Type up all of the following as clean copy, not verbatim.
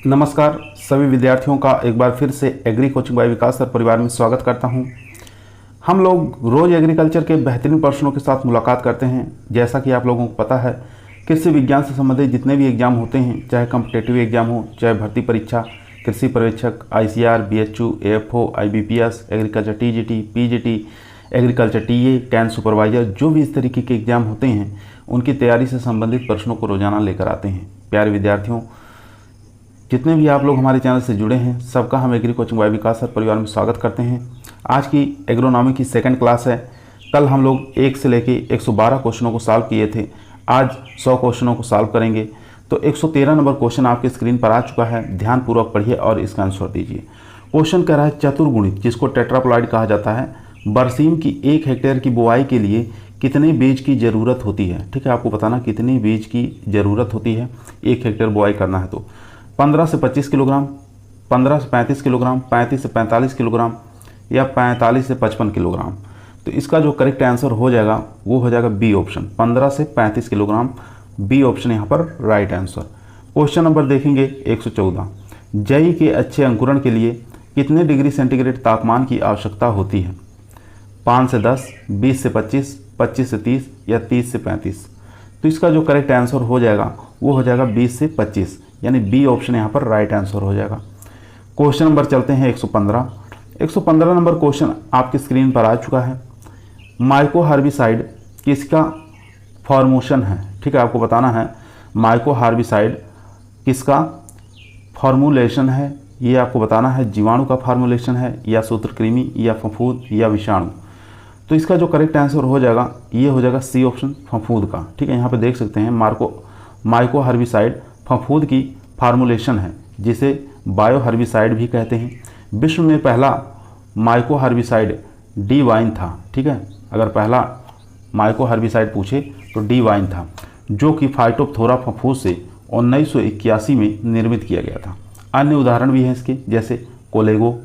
नमस्कार सभी विद्यार्थियों का एक बार फिर से एग्री कोचिंग बाय विकास सर परिवार में स्वागत करता हूं। हम लोग रोज़ एग्रीकल्चर के बेहतरीन प्रश्नों के साथ मुलाकात करते हैं। जैसा कि आप लोगों को पता है, कृषि विज्ञान से संबंधित जितने भी एग्जाम होते हैं, चाहे कॉम्पिटिटिव एग्जाम हो, चाहे भर्ती परीक्षा, कृषि पर्यवेक्षक, ICR, BHU, AFO, IBPS, agriculture TGT, PGT, agriculture TA, can supervisor, जो भी इस तरीके के एग्जाम होते हैं उनकी तैयारी से संबंधित प्रश्नों को रोजाना लेकर आते हैं। प्यारे विद्यार्थियों, जितने भी आप लोग हमारे चैनल से जुड़े हैं, सबका हम एग्री कोचिंग बाय विकास सर परिवार में स्वागत करते हैं। आज की एग्रोनॉमी की सेकंड क्लास है। कल हम लोग 1 से लेके 112 क्वेश्चनों को सॉल्व किए थे। आज 100 क्वेश्चनों को सॉल्व करेंगे। तो 113 नंबर क्वेश्चन आपके स्क्रीन पर आ चुका है। ध्यानपूर्वक पढ़िए और इसका आंसर दीजिए। क्वेश्चन कह रहा है, चतुर्गुणित जिसको टेट्राप्लॉइड कहा जाता है, बरसीम की 1 हेक्टेयर की बुआई के लिए कितने बीज की ज़रूरत होती है। ठीक है, आपको बताना कितनी बीज की ज़रूरत होती है 1 हेक्टेयर बुआई करना है तो 15 से 25 किलोग्राम, 15 से 35 किलोग्राम, 35 से 45 किलोग्राम या 45 से 55 किलोग्राम। तो इसका जो करेक्ट आंसर हो जाएगा वो हो जाएगा बी ऑप्शन, 15 से 35 किलोग्राम। बी ऑप्शन यहाँ पर राइट आंसर। क्वेश्चन नंबर देखेंगे 114, जई के अच्छे अंकुरण के लिए कितने डिग्री सेंटीग्रेड तापमान की आवश्यकता होती है। 5 से 10, 20 से 25, 25 से 30 या 30 से 35। तो इसका जो करेक्ट आंसर हो जाएगा वो हो जाएगा 20 से 25, यानी बी ऑप्शन यहाँ पर राइट आंसर हो जाएगा। क्वेश्चन नंबर चलते हैं 115। 115 नंबर क्वेश्चन आपकी स्क्रीन पर आ चुका है। माइकोहार्बिसाइड किसका फॉर्मेशन है। ठीक है, आपको बताना है माइकोहार्बिसाइड किसका फॉर्मूलेशन है। ये आपको बताना है जीवाणु का फॉर्मूलेशन है या सूत्रकृमि या फफूंद या विषाणु। तो इसका जो करेक्ट आंसर हो जाएगा ये हो जाएगा सी ऑप्शन, फफूंद का। ठीक है, यहाँ पे देख सकते हैं माइकोहार्बिसाइड फफूंद की फार्मूलेशन है, जिसे बायोहर्बिसाइड भी कहते हैं। विश्व में पहला माइकोहार्बिसाइड डिवाइन था। ठीक है, अगर पहला माइकोहार्बिसाइड पूछे तो डिवाइन था, जो कि फाइटोप्थोरा फफूंद से 1981 में निर्मित किया गया था। अन्य उदाहरण भी हैं इसके, जैसे कोलेगो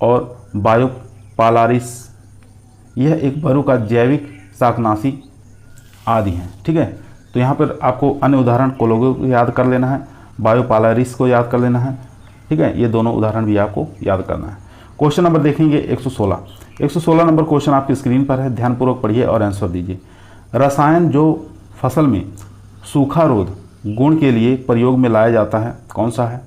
और बायोपालारिस, यह एक बरु का जैविक शाकनाशी आदि हैं। ठीक है, तो यहाँ पर आपको अन्य उदाहरण कोलेगो को याद कर लेना है, बायोपालारिस को याद कर लेना है। ठीक है, ये दोनों उदाहरण भी आपको याद करना है। क्वेश्चन नंबर देखेंगे 116। 116 नंबर क्वेश्चन आपकी स्क्रीन पर है। ध्यानपूर्वक पढ़िए और आंसर दीजिए। रसायन जो फसल में सूखा रोध गुण के लिए प्रयोग में लाया जाता है कौन सा है।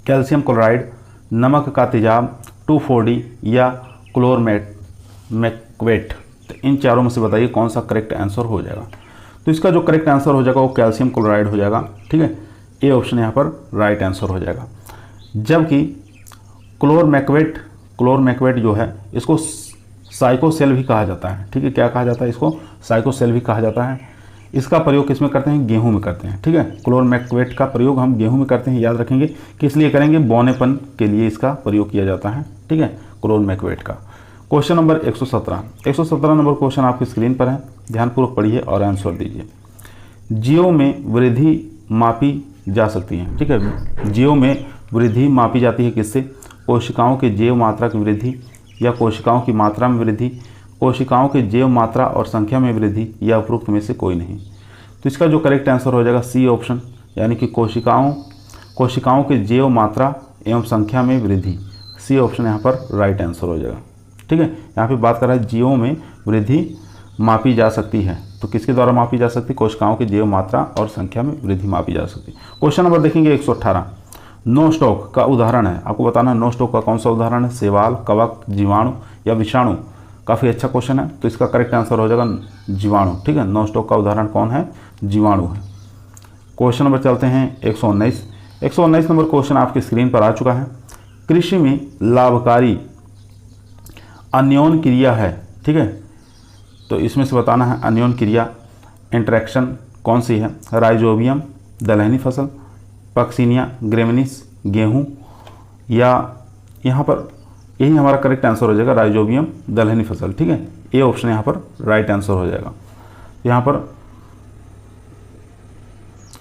कैल्शियम क्लोराइड, नमक का तेजाब, 2,4-D या क्लोरमेक्वेट। तो इन चारों में से बताइए कौन सा करेक्ट आंसर हो जाएगा। तो इसका जो करेक्ट आंसर हो जाएगा वो कैल्शियम क्लोराइड हो जाएगा। ठीक है, ए ऑप्शन यहाँ पर राइट आंसर हो जाएगा। जबकि क्लोरमेक्वेट जो है इसको साइकोसेल भी कहा जाता है। ठीक है, क्या कहा जाता है इसको, साइकोसेल भी कहा जाता है। इसका प्रयोग किस में करते हैं, गेहूं में करते हैं। ठीक है, क्लोरमेक्वेट का प्रयोग हम गेहूं में करते हैं, याद रखेंगे। किस लिए करेंगे, बौनेपन के लिए इसका प्रयोग किया जाता है। ठीक है, क्लोरमेक्वेट का। Question number 117। 117 नंबर क्वेश्चन आपकी स्क्रीन पर है। ध्यानपूर्वक पढ़िए और आंसर दीजिए। जीओ में वृद्धि मापी जा सकती है। ठीक है, जीओ में वृद्धि मापी जाती है किससे, कोशिकाओं के जैव मात्रा की वृद्धि या कोशिकाओं की मात्रा में वृद्धि, कोशिकाओं के जैव मात्रा और संख्या में वृद्धि या उपरोक्त में से कोई नहीं। तो इसका जो करेक्ट आंसर हो जाएगा सी ऑप्शन, यानी कि कोशिकाओं के जैव मात्रा एवं संख्या में वृद्धि। सी ऑप्शन यहाँ पर राइट आंसर हो जाएगा। ठीक है, यहाँ पे बात कर रहा है जीवों में वृद्धि मापी जा सकती है। तो किसके द्वारा मापी जा सकती है, कोशिकाओं की जैव मात्रा और संख्या में वृद्धि मापी जा सकती है। क्वेश्चन नंबर देखेंगे 118। नो स्टॉक का उदाहरण है। आपको बताना नो स्टॉक का कौन सा उदाहरण है, सेवाल, कवक, जीवाणु या विषाणु। काफ़ी अच्छा क्वेश्चन है। तो इसका करेक्ट आंसर हो जाएगा जीवाणु। ठीक है, नो स्टॉक का उदाहरण कौन है, जीवाणु है। क्वेश्चन नंबर चलते हैं 119। 119 नंबर क्वेश्चन आपकी स्क्रीन पर आ चुका है। कृषि में लाभकारी अन्योन क्रिया है। ठीक है, तो इसमें से बताना है अन्योन क्रिया इंटरेक्शन कौन सी है। राइजोबियम दलहनी फसल, पक्सिनिया ग्रेमिनिस गेहूं, या यहाँ पर यही हमारा करेक्ट आंसर हो जाएगा राइजोबियम दलहनी फसल। ठीक है, ए ऑप्शन यहाँ पर राइट आंसर हो जाएगा। यहाँ पर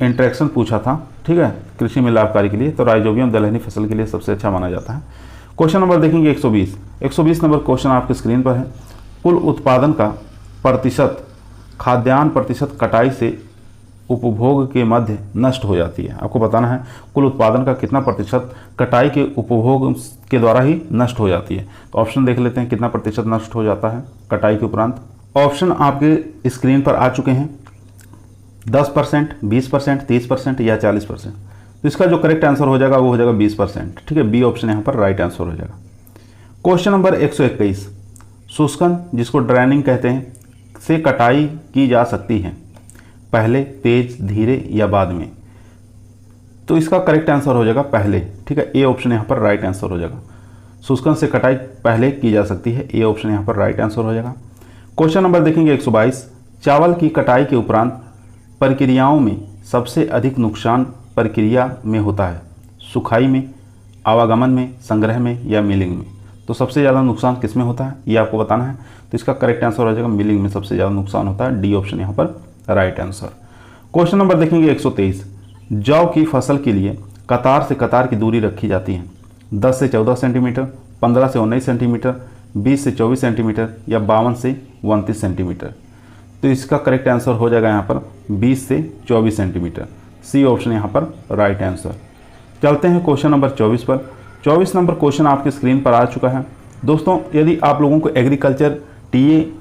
इंटरेक्शन पूछा था। ठीक है, कृषि में लाभकारी के लिए, तो राइजोबियम दलहनी फसल के लिए सबसे अच्छा माना जाता है। क्वेश्चन नंबर देखेंगे 120। 120 नंबर क्वेश्चन आपके स्क्रीन पर है। कुल उत्पादन का प्रतिशत खाद्यान्न प्रतिशत कटाई से उपभोग के मध्य नष्ट हो जाती है। आपको बताना है कुल उत्पादन का कितना प्रतिशत कटाई के उपभोग के द्वारा ही नष्ट हो जाती है। तो ऑप्शन देख लेते हैं कितना प्रतिशत नष्ट हो जाता है कटाई के उपरांत। ऑप्शन आपके स्क्रीन पर आ चुके हैं, 10%, 20%, 30% या 40%। तो इसका जो करेक्ट आंसर हो जाएगा वो हो जाएगा 20%। ठीक है, बी ऑप्शन यहाँ पर राइट आंसर हो जाएगा। क्वेश्चन नंबर 121, शुष्कन जिसको ड्रेनिंग कहते हैं से कटाई की जा सकती है, पहले, तेज, धीरे या बाद में। तो इसका करेक्ट आंसर हो जाएगा पहले। ठीक है, ए ऑप्शन यहाँ पर राइट आंसर हो जाएगा। शुष्कन से कटाई पहले की जा सकती है, ए ऑप्शन यहाँ पर राइट आंसर हो जाएगा। क्वेश्चन नंबर देखेंगे 122, चावल की कटाई के उपरांत प्रक्रियाओं में सबसे अधिक नुकसान प्रक्रिया में होता है, सुखाई में, आवागमन में, संग्रह में या मिलिंग में। तो सबसे ज़्यादा नुकसान किस में होता है ये आपको बताना है। तो इसका करेक्ट आंसर हो जाएगा मिलिंग में सबसे ज़्यादा नुकसान होता है, डी ऑप्शन यहाँ पर राइट आंसर। क्वेश्चन नंबर देखेंगे 123, जौ की फसल के लिए कतार से कतार की दूरी रखी जाती है, 10 से 14 सेंटीमीटर, 15 से 19 सेंटीमीटर, 20 से 24 सेंटीमीटर या 52 से 29 सेंटीमीटर। तो इसका करेक्ट आंसर हो जाएगा यहाँ पर 20 से 24 सेंटीमीटर, सी ऑप्शन यहाँ पर राइट आंसर। चलते हैं क्वेश्चन नंबर 24 पर। 24 नंबर क्वेश्चन आपके स्क्रीन पर आ चुका है। दोस्तों, यदि आप लोगों को एग्रीकल्चर टीए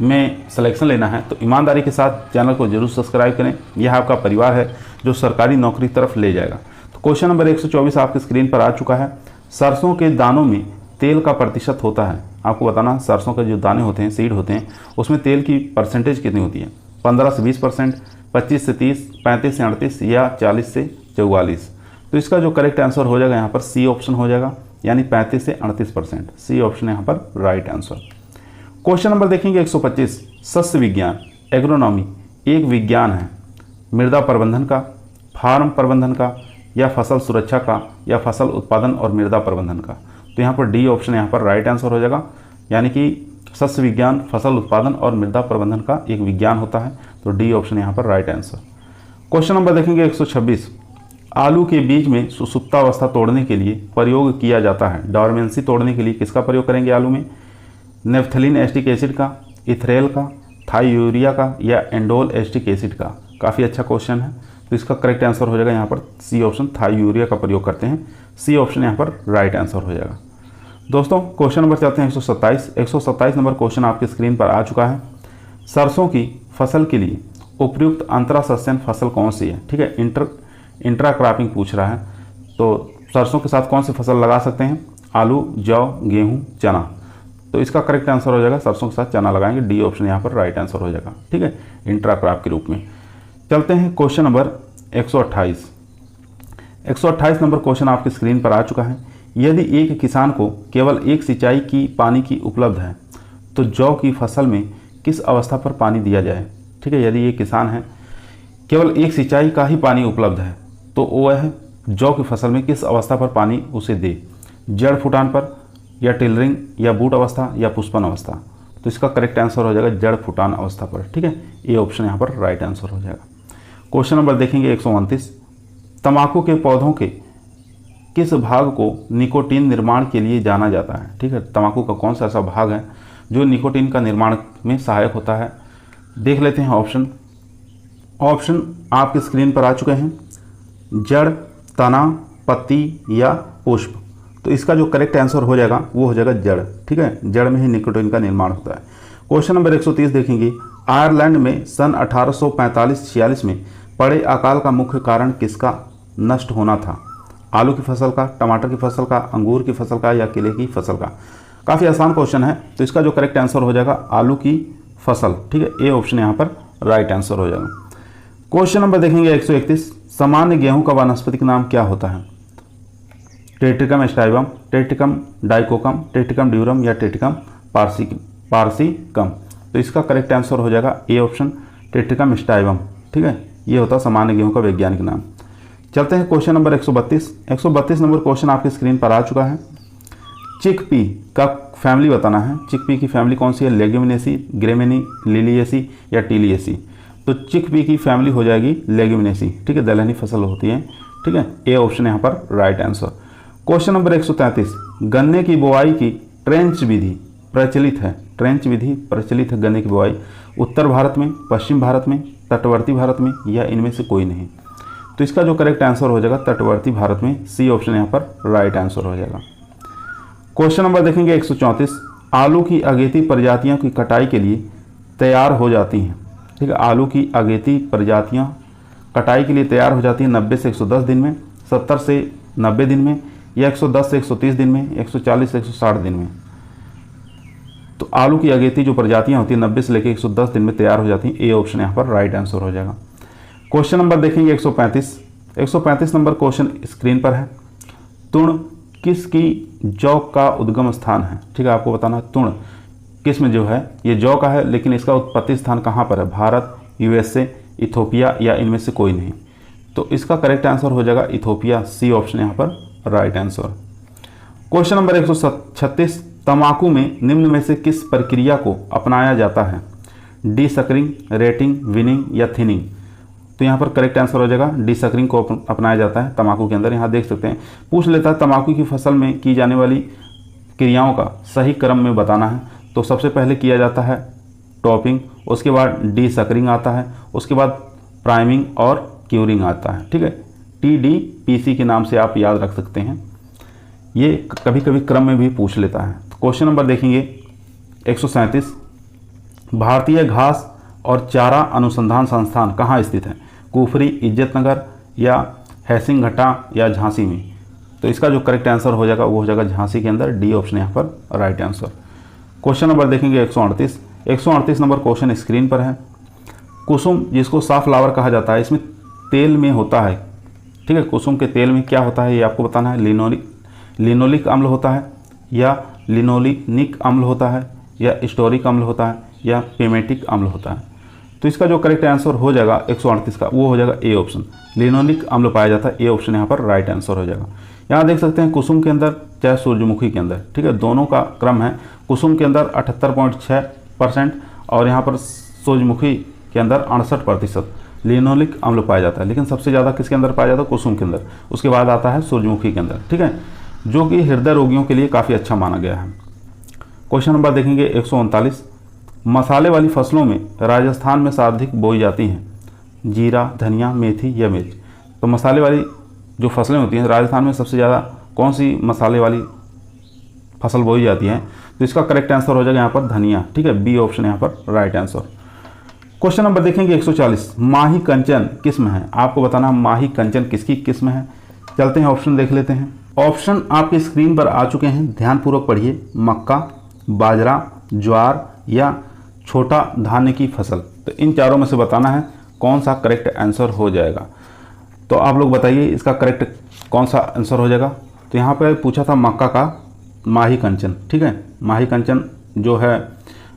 में सिलेक्शन लेना है तो ईमानदारी के साथ चैनल को जरूर सब्सक्राइब करें। यह आपका परिवार है जो सरकारी नौकरी की तरफ ले जाएगा। तो क्वेश्चन नंबर 124 आपके स्क्रीन पर आ चुका है। सरसों के दानों में तेल का प्रतिशत होता है, आपको बताना सरसों के जो दाने होते हैं, सीड होते हैं, उसमें तेल की परसेंटेज कितनी होती है, 15 से 20%, 25 से 30, 35 से 38 या 40 से 44। तो इसका जो करेक्ट आंसर हो जाएगा यहाँ पर सी ऑप्शन हो जाएगा, यानी 35 से 38%, सी ऑप्शन यहाँ पर राइट आंसर। क्वेश्चन नंबर देखेंगे 125, सस्य विज्ञान एग्रोनॉमी एक विज्ञान है, मृदा प्रबंधन का, फार्म प्रबंधन का या फसल सुरक्षा का या फसल उत्पादन और मृदा प्रबंधन का। तो यहाँ पर डी ऑप्शन यहाँ पर राइट आंसर हो जाएगा, यानी कि सस्य विज्ञान फसल उत्पादन और मृदा प्रबंधन का एक विज्ञान होता है। तो डी ऑप्शन यहाँ पर राइट आंसर। क्वेश्चन नंबर देखेंगे 126, आलू के बीज में सुसुप्तावस्था तोड़ने के लिए प्रयोग किया जाता है, डॉर्मेंसी तोड़ने के लिए किसका प्रयोग करेंगे आलू में, नेफ्थलीन एस्टिक एसिड का, इथरेल का, थाईयूरिया का या एंडोल एस्टिक एसिड का। काफ़ी अच्छा क्वेश्चन है। तो इसका करेक्ट आंसर हो जाएगा यहाँ पर सी ऑप्शन, थाईयूरिया का प्रयोग करते हैं, सी ऑप्शन यहाँ पर राइट आंसर हो जाएगा। दोस्तों, क्वेश्चन नंबर चलते हैं 127 नंबर क्वेश्चन आपके स्क्रीन पर आ चुका है। सरसों की फसल के लिए उपयुक्त अंतरा सस्यन फसल कौन सी है। ठीक है, इंट्रा क्रॉपिंग पूछ रहा है। तो सरसों के साथ कौन सी फसल लगा सकते हैं, आलू, जौ, गेहूं, चना। तो इसका करेक्ट आंसर हो जाएगा सरसों के साथ चना लगाएंगे, डी ऑप्शन यहाँ पर राइट आंसर हो जाएगा। ठीक है, इंट्रा क्रॉप के रूप में। चलते हैं क्वेश्चन नंबर 128 नंबर क्वेश्चन आपकी स्क्रीन पर आ चुका है। यदि एक किसान को केवल एक सिंचाई की पानी की उपलब्ध है तो जौ की फसल में किस अवस्था पर पानी दिया जाए। ठीक है, यदि ये किसान है केवल एक सिंचाई का ही पानी उपलब्ध है तो वह जौ की फसल में किस अवस्था पर पानी उसे दे, जड़ फुटान पर या टिलरिंग या बूट अवस्था या पुष्पन अवस्था। तो इसका करेक्ट आंसर हो जाएगा जड़ फुटान अवस्था पर। ठीक है, ए ऑप्शन यहाँ पर राइट आंसर हो जाएगा। क्वेश्चन नंबर देखेंगे 129, तंबाकू के पौधों के किस भाग को निकोटीन निर्माण के लिए जाना जाता है। ठीक है, तंबाकू का कौन सा ऐसा भाग है जो निकोटीन का निर्माण में सहायक होता है। देख लेते हैं ऑप्शन आपकी स्क्रीन पर आ चुके हैं, जड़, तना, पत्ती या पुष्प। तो इसका जो करेक्ट आंसर हो जाएगा वो हो जाएगा जड़। ठीक है, जड़ में ही निकोटीन का निर्माण होता है। क्वेश्चन नंबर 130 देखेंगे, आयरलैंड में सन 1845-46 में पड़े अकाल का मुख्य कारण किसका नष्ट होना था, आलू की फसल का, टमाटर की फसल का, अंगूर की फसल का या केले की फसल का। काफ़ी आसान क्वेश्चन है। तो इसका जो करेक्ट आंसर हो जाएगा आलू की फसल। ठीक है, ए ऑप्शन यहाँ पर राइट आंसर हो जाएगा। क्वेश्चन नंबर देखेंगे 131, सामान्य गेहूं का वानस्पतिक नाम क्या होता है, टेट्रिकम स्टाइवम, टेट्रिकम डाइकोकम, टेट्रिकम ड्यूरम या टेट्रिकम पार्सिकम। तो इसका करेक्ट आंसर हो जाएगा ए ऑप्शन, टेट्रिकम स्टाइवम। ठीक है, ये होता है सामान्य गेहूं का वैज्ञानिक नाम। चलते हैं क्वेश्चन नंबर 132 नंबर क्वेश्चन आपकी स्क्रीन पर आ चुका है। चिकपी का फैमिली बताना है। चिकपी की फैमिली कौन सी है, लेग्यूमिनेसी, ग्रेमिनी, लिलिएसी या टीलिएसी। तो चिकपी की फैमिली हो जाएगी लेग्यूमिनेसी। ठीक है, दलहनी फसल होती है। ठीक है, ए ऑप्शन यहाँ पर राइट आंसर। क्वेश्चन नंबर 133, गन्ने की बुआई की ट्रेंच विधि प्रचलित है ट्रेंच विधि प्रचलित है गन्ने की बुआई उत्तर भारत में, पश्चिम भारत में, तटवर्ती भारत में या इनमें से कोई नहीं। तो इसका जो करेक्ट आंसर हो जाएगा तटवर्ती भारत में, सी ऑप्शन यहाँ पर राइट आंसर हो जाएगा। क्वेश्चन नंबर देखेंगे 134, आलू की अगेती प्रजातियों की कटाई के लिए तैयार हो जाती हैं। ठीक है, आलू की अगेती प्रजातियां कटाई के लिए तैयार हो जाती हैं 90 से 110 दिन में, 70 से 90 दिन में या 110 से 130 दिन में, 140 से 160 दिन में। तो आलू की अगेती जो प्रजातियां होती हैं 90 से लेकर 110 दिन में तैयार हो जाती हैं, ए ऑप्शन यहाँ पर राइट आंसर हो जाएगा। क्वेश्चन नंबर देखेंगे 135 नंबर क्वेश्चन स्क्रीन पर है। तुण किसकी जौ का उद्गम स्थान है। ठीक है, आपको बताना तुण किस में जो है ये जौ का है, लेकिन इसका उत्पत्ति स्थान कहाँ पर है, भारत, यूएसए, इथोपिया या इनमें से कोई नहीं। तो इसका करेक्ट आंसर हो जाएगा इथोपिया, सी ऑप्शन यहाँ पर राइट आंसर। क्वेश्चन नंबर 136, तंबाकू में निम्न में से किस प्रक्रिया को अपनाया जाता है, डी सकरिंग, रेटिंग, विनिंग या थिनिंग। तो यहाँ पर करेक्ट आंसर हो जाएगा डी सकरिंग को अपनाया जाता है तंबाकू के अंदर। यहाँ देख सकते हैं पूछ लेता है तंबाकू की फसल में की जाने वाली क्रियाओं का सही क्रम में बताना है। तो सबसे पहले किया जाता है टॉपिंग, उसके बाद डी सकरिंग आता है, उसके बाद प्राइमिंग और क्यूरिंग आता है। ठीक है, TDPC के नाम से आप याद रख सकते हैं, ये कभी कभी क्रम में भी पूछ लेता है। तो क्वेश्चन नंबर देखेंगे 137, भारतीय घास और चारा अनुसंधान संस्थान कहाँ स्थित है, कुफरी, इज्जतनगर या हैसिंगघटा या झांसी में। तो इसका जो करेक्ट आंसर हो जाएगा वो हो जाएगा झांसी के अंदर, डी ऑप्शन यहाँ पर राइट आंसर। क्वेश्चन नंबर देखेंगे 138 नंबर क्वेश्चन स्क्रीन पर है। कुसुम जिसको साफ्लावर कहा जाता है, इसमें तेल में होता है। ठीक है, कुसुम के तेल में क्या होता है ये आपको बताना है, लिनोलिक अम्ल होता है या लिनोलिनिक अम्ल होता है या स्टोरिक अम्ल होता है या पेमेटिक अम्ल होता है। तो इसका जो करेक्ट आंसर हो जाएगा 138 का वो हो जाएगा ए ऑप्शन, लिनोलिक अम्ल पाया जाता है, ए ऑप्शन यहाँ पर राइट आंसर हो जाएगा। यहाँ देख सकते हैं कुसुम के अंदर चाहे सूरजमुखी के अंदर, ठीक है, दोनों का क्रम है। कुसुम के अंदर 78.6% और यहाँ पर सूरजमुखी के अंदर 68% लिनोलिक अम्ल पाया जाता है। लेकिन सबसे ज़्यादा किसके अंदर पाया जाता है, कुसुम के अंदर, उसके बाद आता है सूरजमुखी के अंदर। ठीक है, जो कि हृदय रोगियों के लिए काफ़ी अच्छा माना गया है। क्वेश्चन नंबर देखेंगे 139, मसाले वाली फसलों में राजस्थान में सर्वाधिक बोई जाती हैं, जीरा, धनिया, मेथी या मिर्च। तो मसाले वाली जो फसलें होती हैं राजस्थान में सबसे ज़्यादा कौन सी मसाले वाली फसल बोई जाती है। तो इसका करेक्ट आंसर हो जाएगा यहाँ पर धनिया। ठीक है, बी ऑप्शन यहाँ पर राइट आंसर। क्वेश्चन नंबर देखेंगे 140, माही कंचन किस्म है, आपको बताना माही कंचन किसकी किस्म है। चलते हैं ऑप्शन देख लेते हैं। ऑप्शन आपके स्क्रीन पर आ चुके हैं, ध्यानपूर्वक पढ़िए। मक्का, बाजरा, ज्वार या छोटा धान्य की फसल। तो इन चारों में से बताना है कौन सा करेक्ट आंसर हो जाएगा। तो आप लोग बताइए इसका करेक्ट कौन सा आंसर हो जाएगा। तो यहाँ पर पूछा था मक्का का माही कंचन। ठीक है, माही कंचन जो है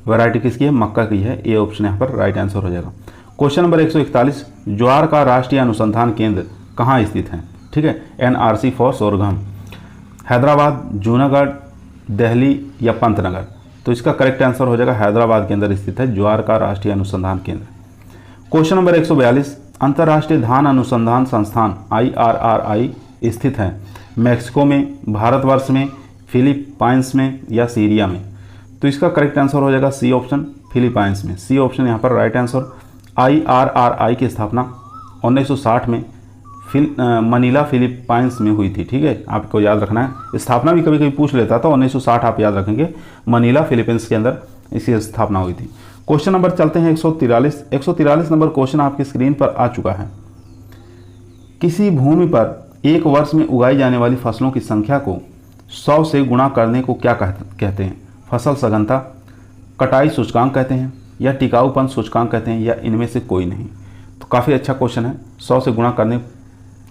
वैरायटी किसकी है, मक्का की है, ए ऑप्शन यहाँ पर राइट आंसर हो जाएगा। क्वेश्चन नंबर 141, ज्वार का राष्ट्रीय अनुसंधान केंद्र कहाँ स्थित है। ठीक है, NRC फॉर सोरघम, हैदराबाद, जूनागढ़, दिल्ली या पंतनगर। तो इसका करेक्ट आंसर हो जाएगा हैदराबाद के अंदर स्थित है ज्वार का राष्ट्रीय अनुसंधान केंद्र। क्वेश्चन नंबर 142, अंतर्राष्ट्रीय धान अनुसंधान संस्थान IRRI स्थित है मैक्सिको में, भारतवर्ष में, फिलीपाइंस में या सीरिया में। तो इसका करेक्ट आंसर हो जाएगा सी ऑप्शन, फिलीपाइंस में, सी ऑप्शन यहाँ पर राइट आंसर। IRRI की स्थापना 1960 में मनीला फिलीपाइंस में हुई थी। ठीक है, आपको याद रखना है, स्थापना भी कभी कभी पूछ लेता था, 1960 आप याद रखेंगे, मनीला फिलीपींस के अंदर इसकी स्थापना हुई थी। क्वेश्चन नंबर चलते हैं 143 नंबर क्वेश्चन आपकी स्क्रीन पर आ चुका है। किसी भूमि पर एक वर्ष में उगाई जाने वाली फसलों की संख्या को 100 से गुणा करने को क्या कहते हैं, फसल सघनता, कटाई सूचकांक कहते हैं या टिकाऊपन सूचकांक कहते हैं या इनमें से कोई नहीं। तो काफ़ी अच्छा क्वेश्चन है। 100 से गुणा करने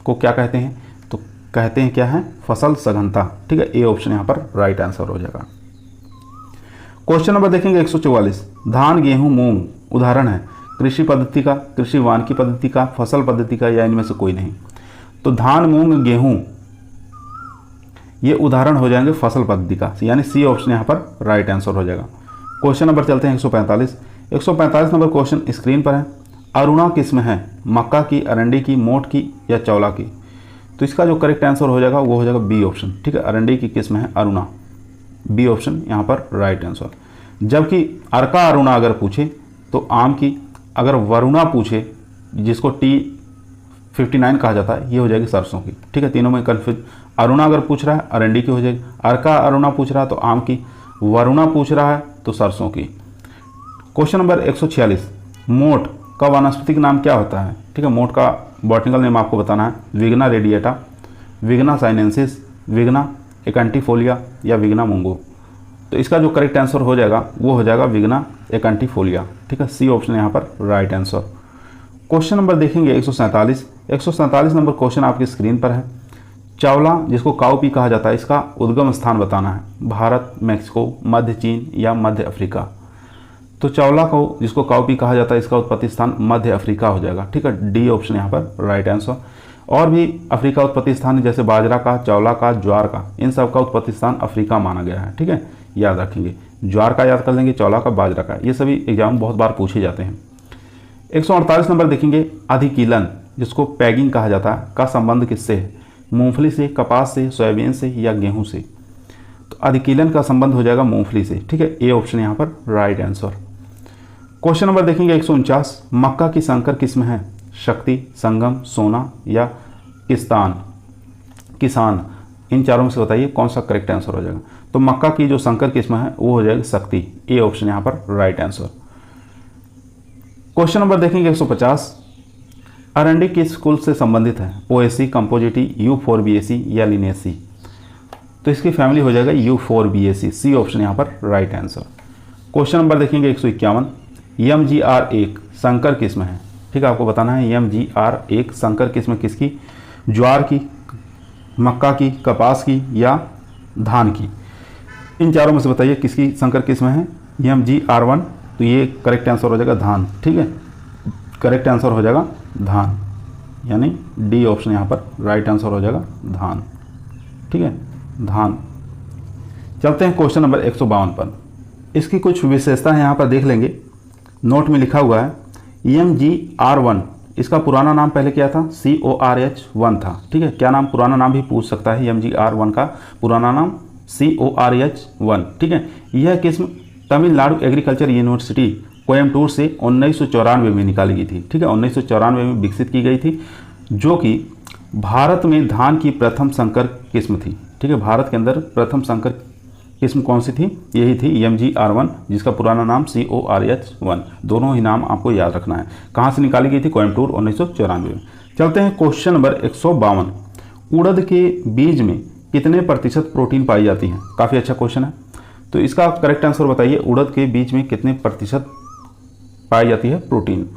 को क्या कहते हैं, तो कहते हैं क्या है, फसल सघनता। ठीक है, ए ऑप्शन यहाँ पर राइट आंसर हो जाएगा। क्वेश्चन नंबर देखेंगे 144, धान, गेहूं, मूंग उदाहरण है कृषि पद्धति का, कृषि वानिकी पद्धति का, फसल पद्धति का या इनमें से कोई नहीं। तो धान, मूंग, गेहूं ये उदाहरण हो जाएंगे फसल पद्धति का, यानी सी ऑप्शन यहाँ पर राइट आंसर हो जाएगा। क्वेश्चन नंबर चलते हैं 145 नंबर क्वेश्चन स्क्रीन पर है। अरुणा किस्म है मक्का की, अरंडी की, मोठ की या चौला की। तो इसका जो करेक्ट आंसर हो जाएगा वो हो जाएगा बी ऑप्शन। ठीक है, अरंडी की किस्म है अरुणा, बी ऑप्शन यहाँ पर राइट आंसर। जबकि अर्का अरुणा अगर पूछे तो आम की, अगर वरुणा पूछे जिसको T59 कहा जाता है, ये हो जाएगी सरसों की। ठीक है, तीनों में कन्फ्यूज। अरुणा अगर पूछ रहा है अरंडी की हो जाएगी, अर्का अरुणा पूछ रहा है तो आम की, वरुणा पूछ रहा है तो सरसों की। क्वेश्चन नंबर 146, मोठ का वानस्पतिक नाम क्या होता है? ठीक है, मोठ का बॉटनिकल नेम आपको बताना है। विग्ना रेडिएटा, विग्ना साइनेंसिस, विग्ना एकांटीफोलिया या विग्ना मुंगो। तो इसका जो करेक्ट आंसर हो जाएगा वो हो जाएगा विग्ना एकांटीफोलिया। ठीक है, सी ऑप्शन यहाँ पर राइट आंसर। क्वेश्चन नंबर देखेंगे 147। 147 नंबर क्वेश्चन आपकी स्क्रीन पर है। चावला जिसको काउपी कहा जाता है, इसका उद्गम स्थान बताना है। भारत, मैक्सिको, मध्य चीन या मध्य अफ्रीका। तो चावला को जिसको काउपी कहा जाता है, इसका उत्पत्ति स्थान मध्य अफ्रीका हो जाएगा। ठीक है, डी ऑप्शन यहाँ पर राइट आंसर। और भी अफ्रीका उत्पत्ति स्थान है, जैसे बाजरा का, चावला का, ज्वार का, इन सब का उत्पत्ति स्थान अफ्रीका माना गया है। ठीक है, याद रखेंगे। ज्वार का याद कर लेंगे, चावला का, बाजरा का, ये सभी एग्जाम में बहुत बार पूछे जाते हैं। 148 नंबर देखेंगे। अधिकीलन जिसको पैगिंग कहा जाता है का संबंध किससे है? मूंगफली से, कपास से, सोयाबीन से या गेहूं से? तो अधिकीलन का संबंध हो जाएगा मूंगफली से। ठीक है, ए ऑप्शन यहाँ पर राइट आंसर। क्वेश्चन नंबर देखेंगे 149। मक्का की संकर किस्म है? शक्ति, संगम, सोना या किसान। इन चारों में से बताइए कौन सा करेक्ट आंसर हो जाएगा। तो मक्का की जो संकर किस्म है वो हो जाएगी शक्ति। ए ऑप्शन यहाँ पर राइट आंसर। क्वेश्चन नंबर देखेंगे 150। अरंडी किस कुल से संबंधित है? पोएसी, कंपोजिटी, यूफोरबिएसी या लिनेसी? तो इसकी फैमिली हो जाएगा यूफोरबिएसी। सी ऑप्शन यहाँ पर राइट आंसर। क्वेश्चन नंबर देखेंगे 151। MGR1 संकर किस्म है। ठीक है, आपको बताना है MGR1 संकर किस्म किसकी? ज्वार की, मक्का की, कपास की या धान की? इन चारों में से बताइए किसकी संकर किस्म है MGR1। तो ये करेक्ट आंसर हो जाएगा धान। ठीक है, करेक्ट आंसर हो जाएगा धान, यानी डी ऑप्शन यहाँ पर राइट आंसर हो जाएगा धान। ठीक है, धान। चलते हैं क्वेश्चन नंबर 152 पर। इसकी कुछ विशेषता है यहाँ पर देख लेंगे। नोट में लिखा हुआ है MGR1, इसका पुराना नाम पहले क्या था? CORH1 था। ठीक है, क्या नाम? पुराना नाम भी पूछ सकता है। MGR1 का पुराना नाम CORH1। ठीक है, यह किस्म तमिलनाडु एग्रीकल्चर यूनिवर्सिटी कोयम्बटूर से 1994 में निकाली गई थी। ठीक है, 1994 में विकसित की गई थी, जो कि भारत में धान की प्रथम संकर किस्म थी। ठीक है, भारत के अंदर प्रथम संकर किस्म कौन सी थी? यही थी MGR1, जिसका पुराना नाम CORH1। दोनों ही नाम आपको याद रखना है। कहाँ से निकाली गई थी? कोयम्बटूर 1994 में। चलते हैं क्वेश्चन नंबर 152। उड़द के बीज में कितने प्रतिशत प्रोटीन पाई जाती है? काफ़ी अच्छा क्वेश्चन है। तो इसका करेक्ट आंसर बताइए। उड़द के बीज में कितने प्रतिशत पाई जाती है प्रोटीन?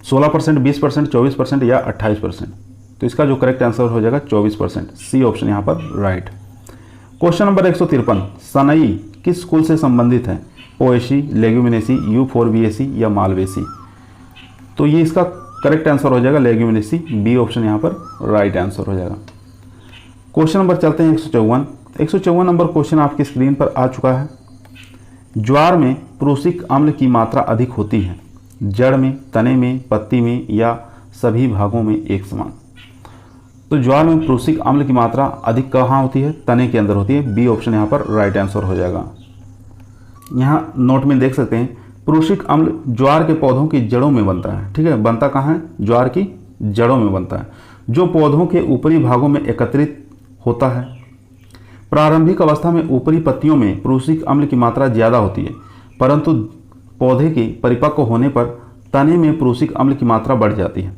16%, 20%, 24% या 28%? तो इसका जो करेक्ट आंसर हो जाएगा 24%। सी ऑप्शन यहाँ पर राइट। Question number 153। सनई किस कुल से संबंधित है? पोएसी, लेग्यूमिनेसी, यूफोरबिएसी या मालवेसी? तो ये इसका करेक्ट आंसर हो जाएगा लेग्यूमिनेसी। बी ऑप्शन यहाँ पर राइट आंसर हो जाएगा। क्वेश्चन नंबर चलते हैं 154। 154 नंबर क्वेश्चन आपकी स्क्रीन पर आ चुका है। ज्वार में प्रूसिक अम्ल की मात्रा अधिक होती है? जड़ में, तने में, पत्ती में या सभी भागों में एक समान? तो ज्वार में प्रूसिक अम्ल की मात्रा अधिक कहाँ होती है? तने के अंदर होती है। बी ऑप्शन यहाँ पर राइट आंसर हो जाएगा। यहाँ नोट में देख सकते हैं, प्रूसिक अम्ल ज्वार के पौधों की जड़ों में बनता है। ठीक है, बनता कहाँ है? ज्वार की जड़ों में बनता है, जो पौधों के ऊपरी भागों में एकत्रित होता है। प्रारंभिक अवस्था में ऊपरी पत्तियों में प्रूसिक अम्ल की मात्रा ज़्यादा होती है, परंतु पौधे के परिपक्व होने पर तने में प्रूसिक अम्ल की मात्रा बढ़ जाती है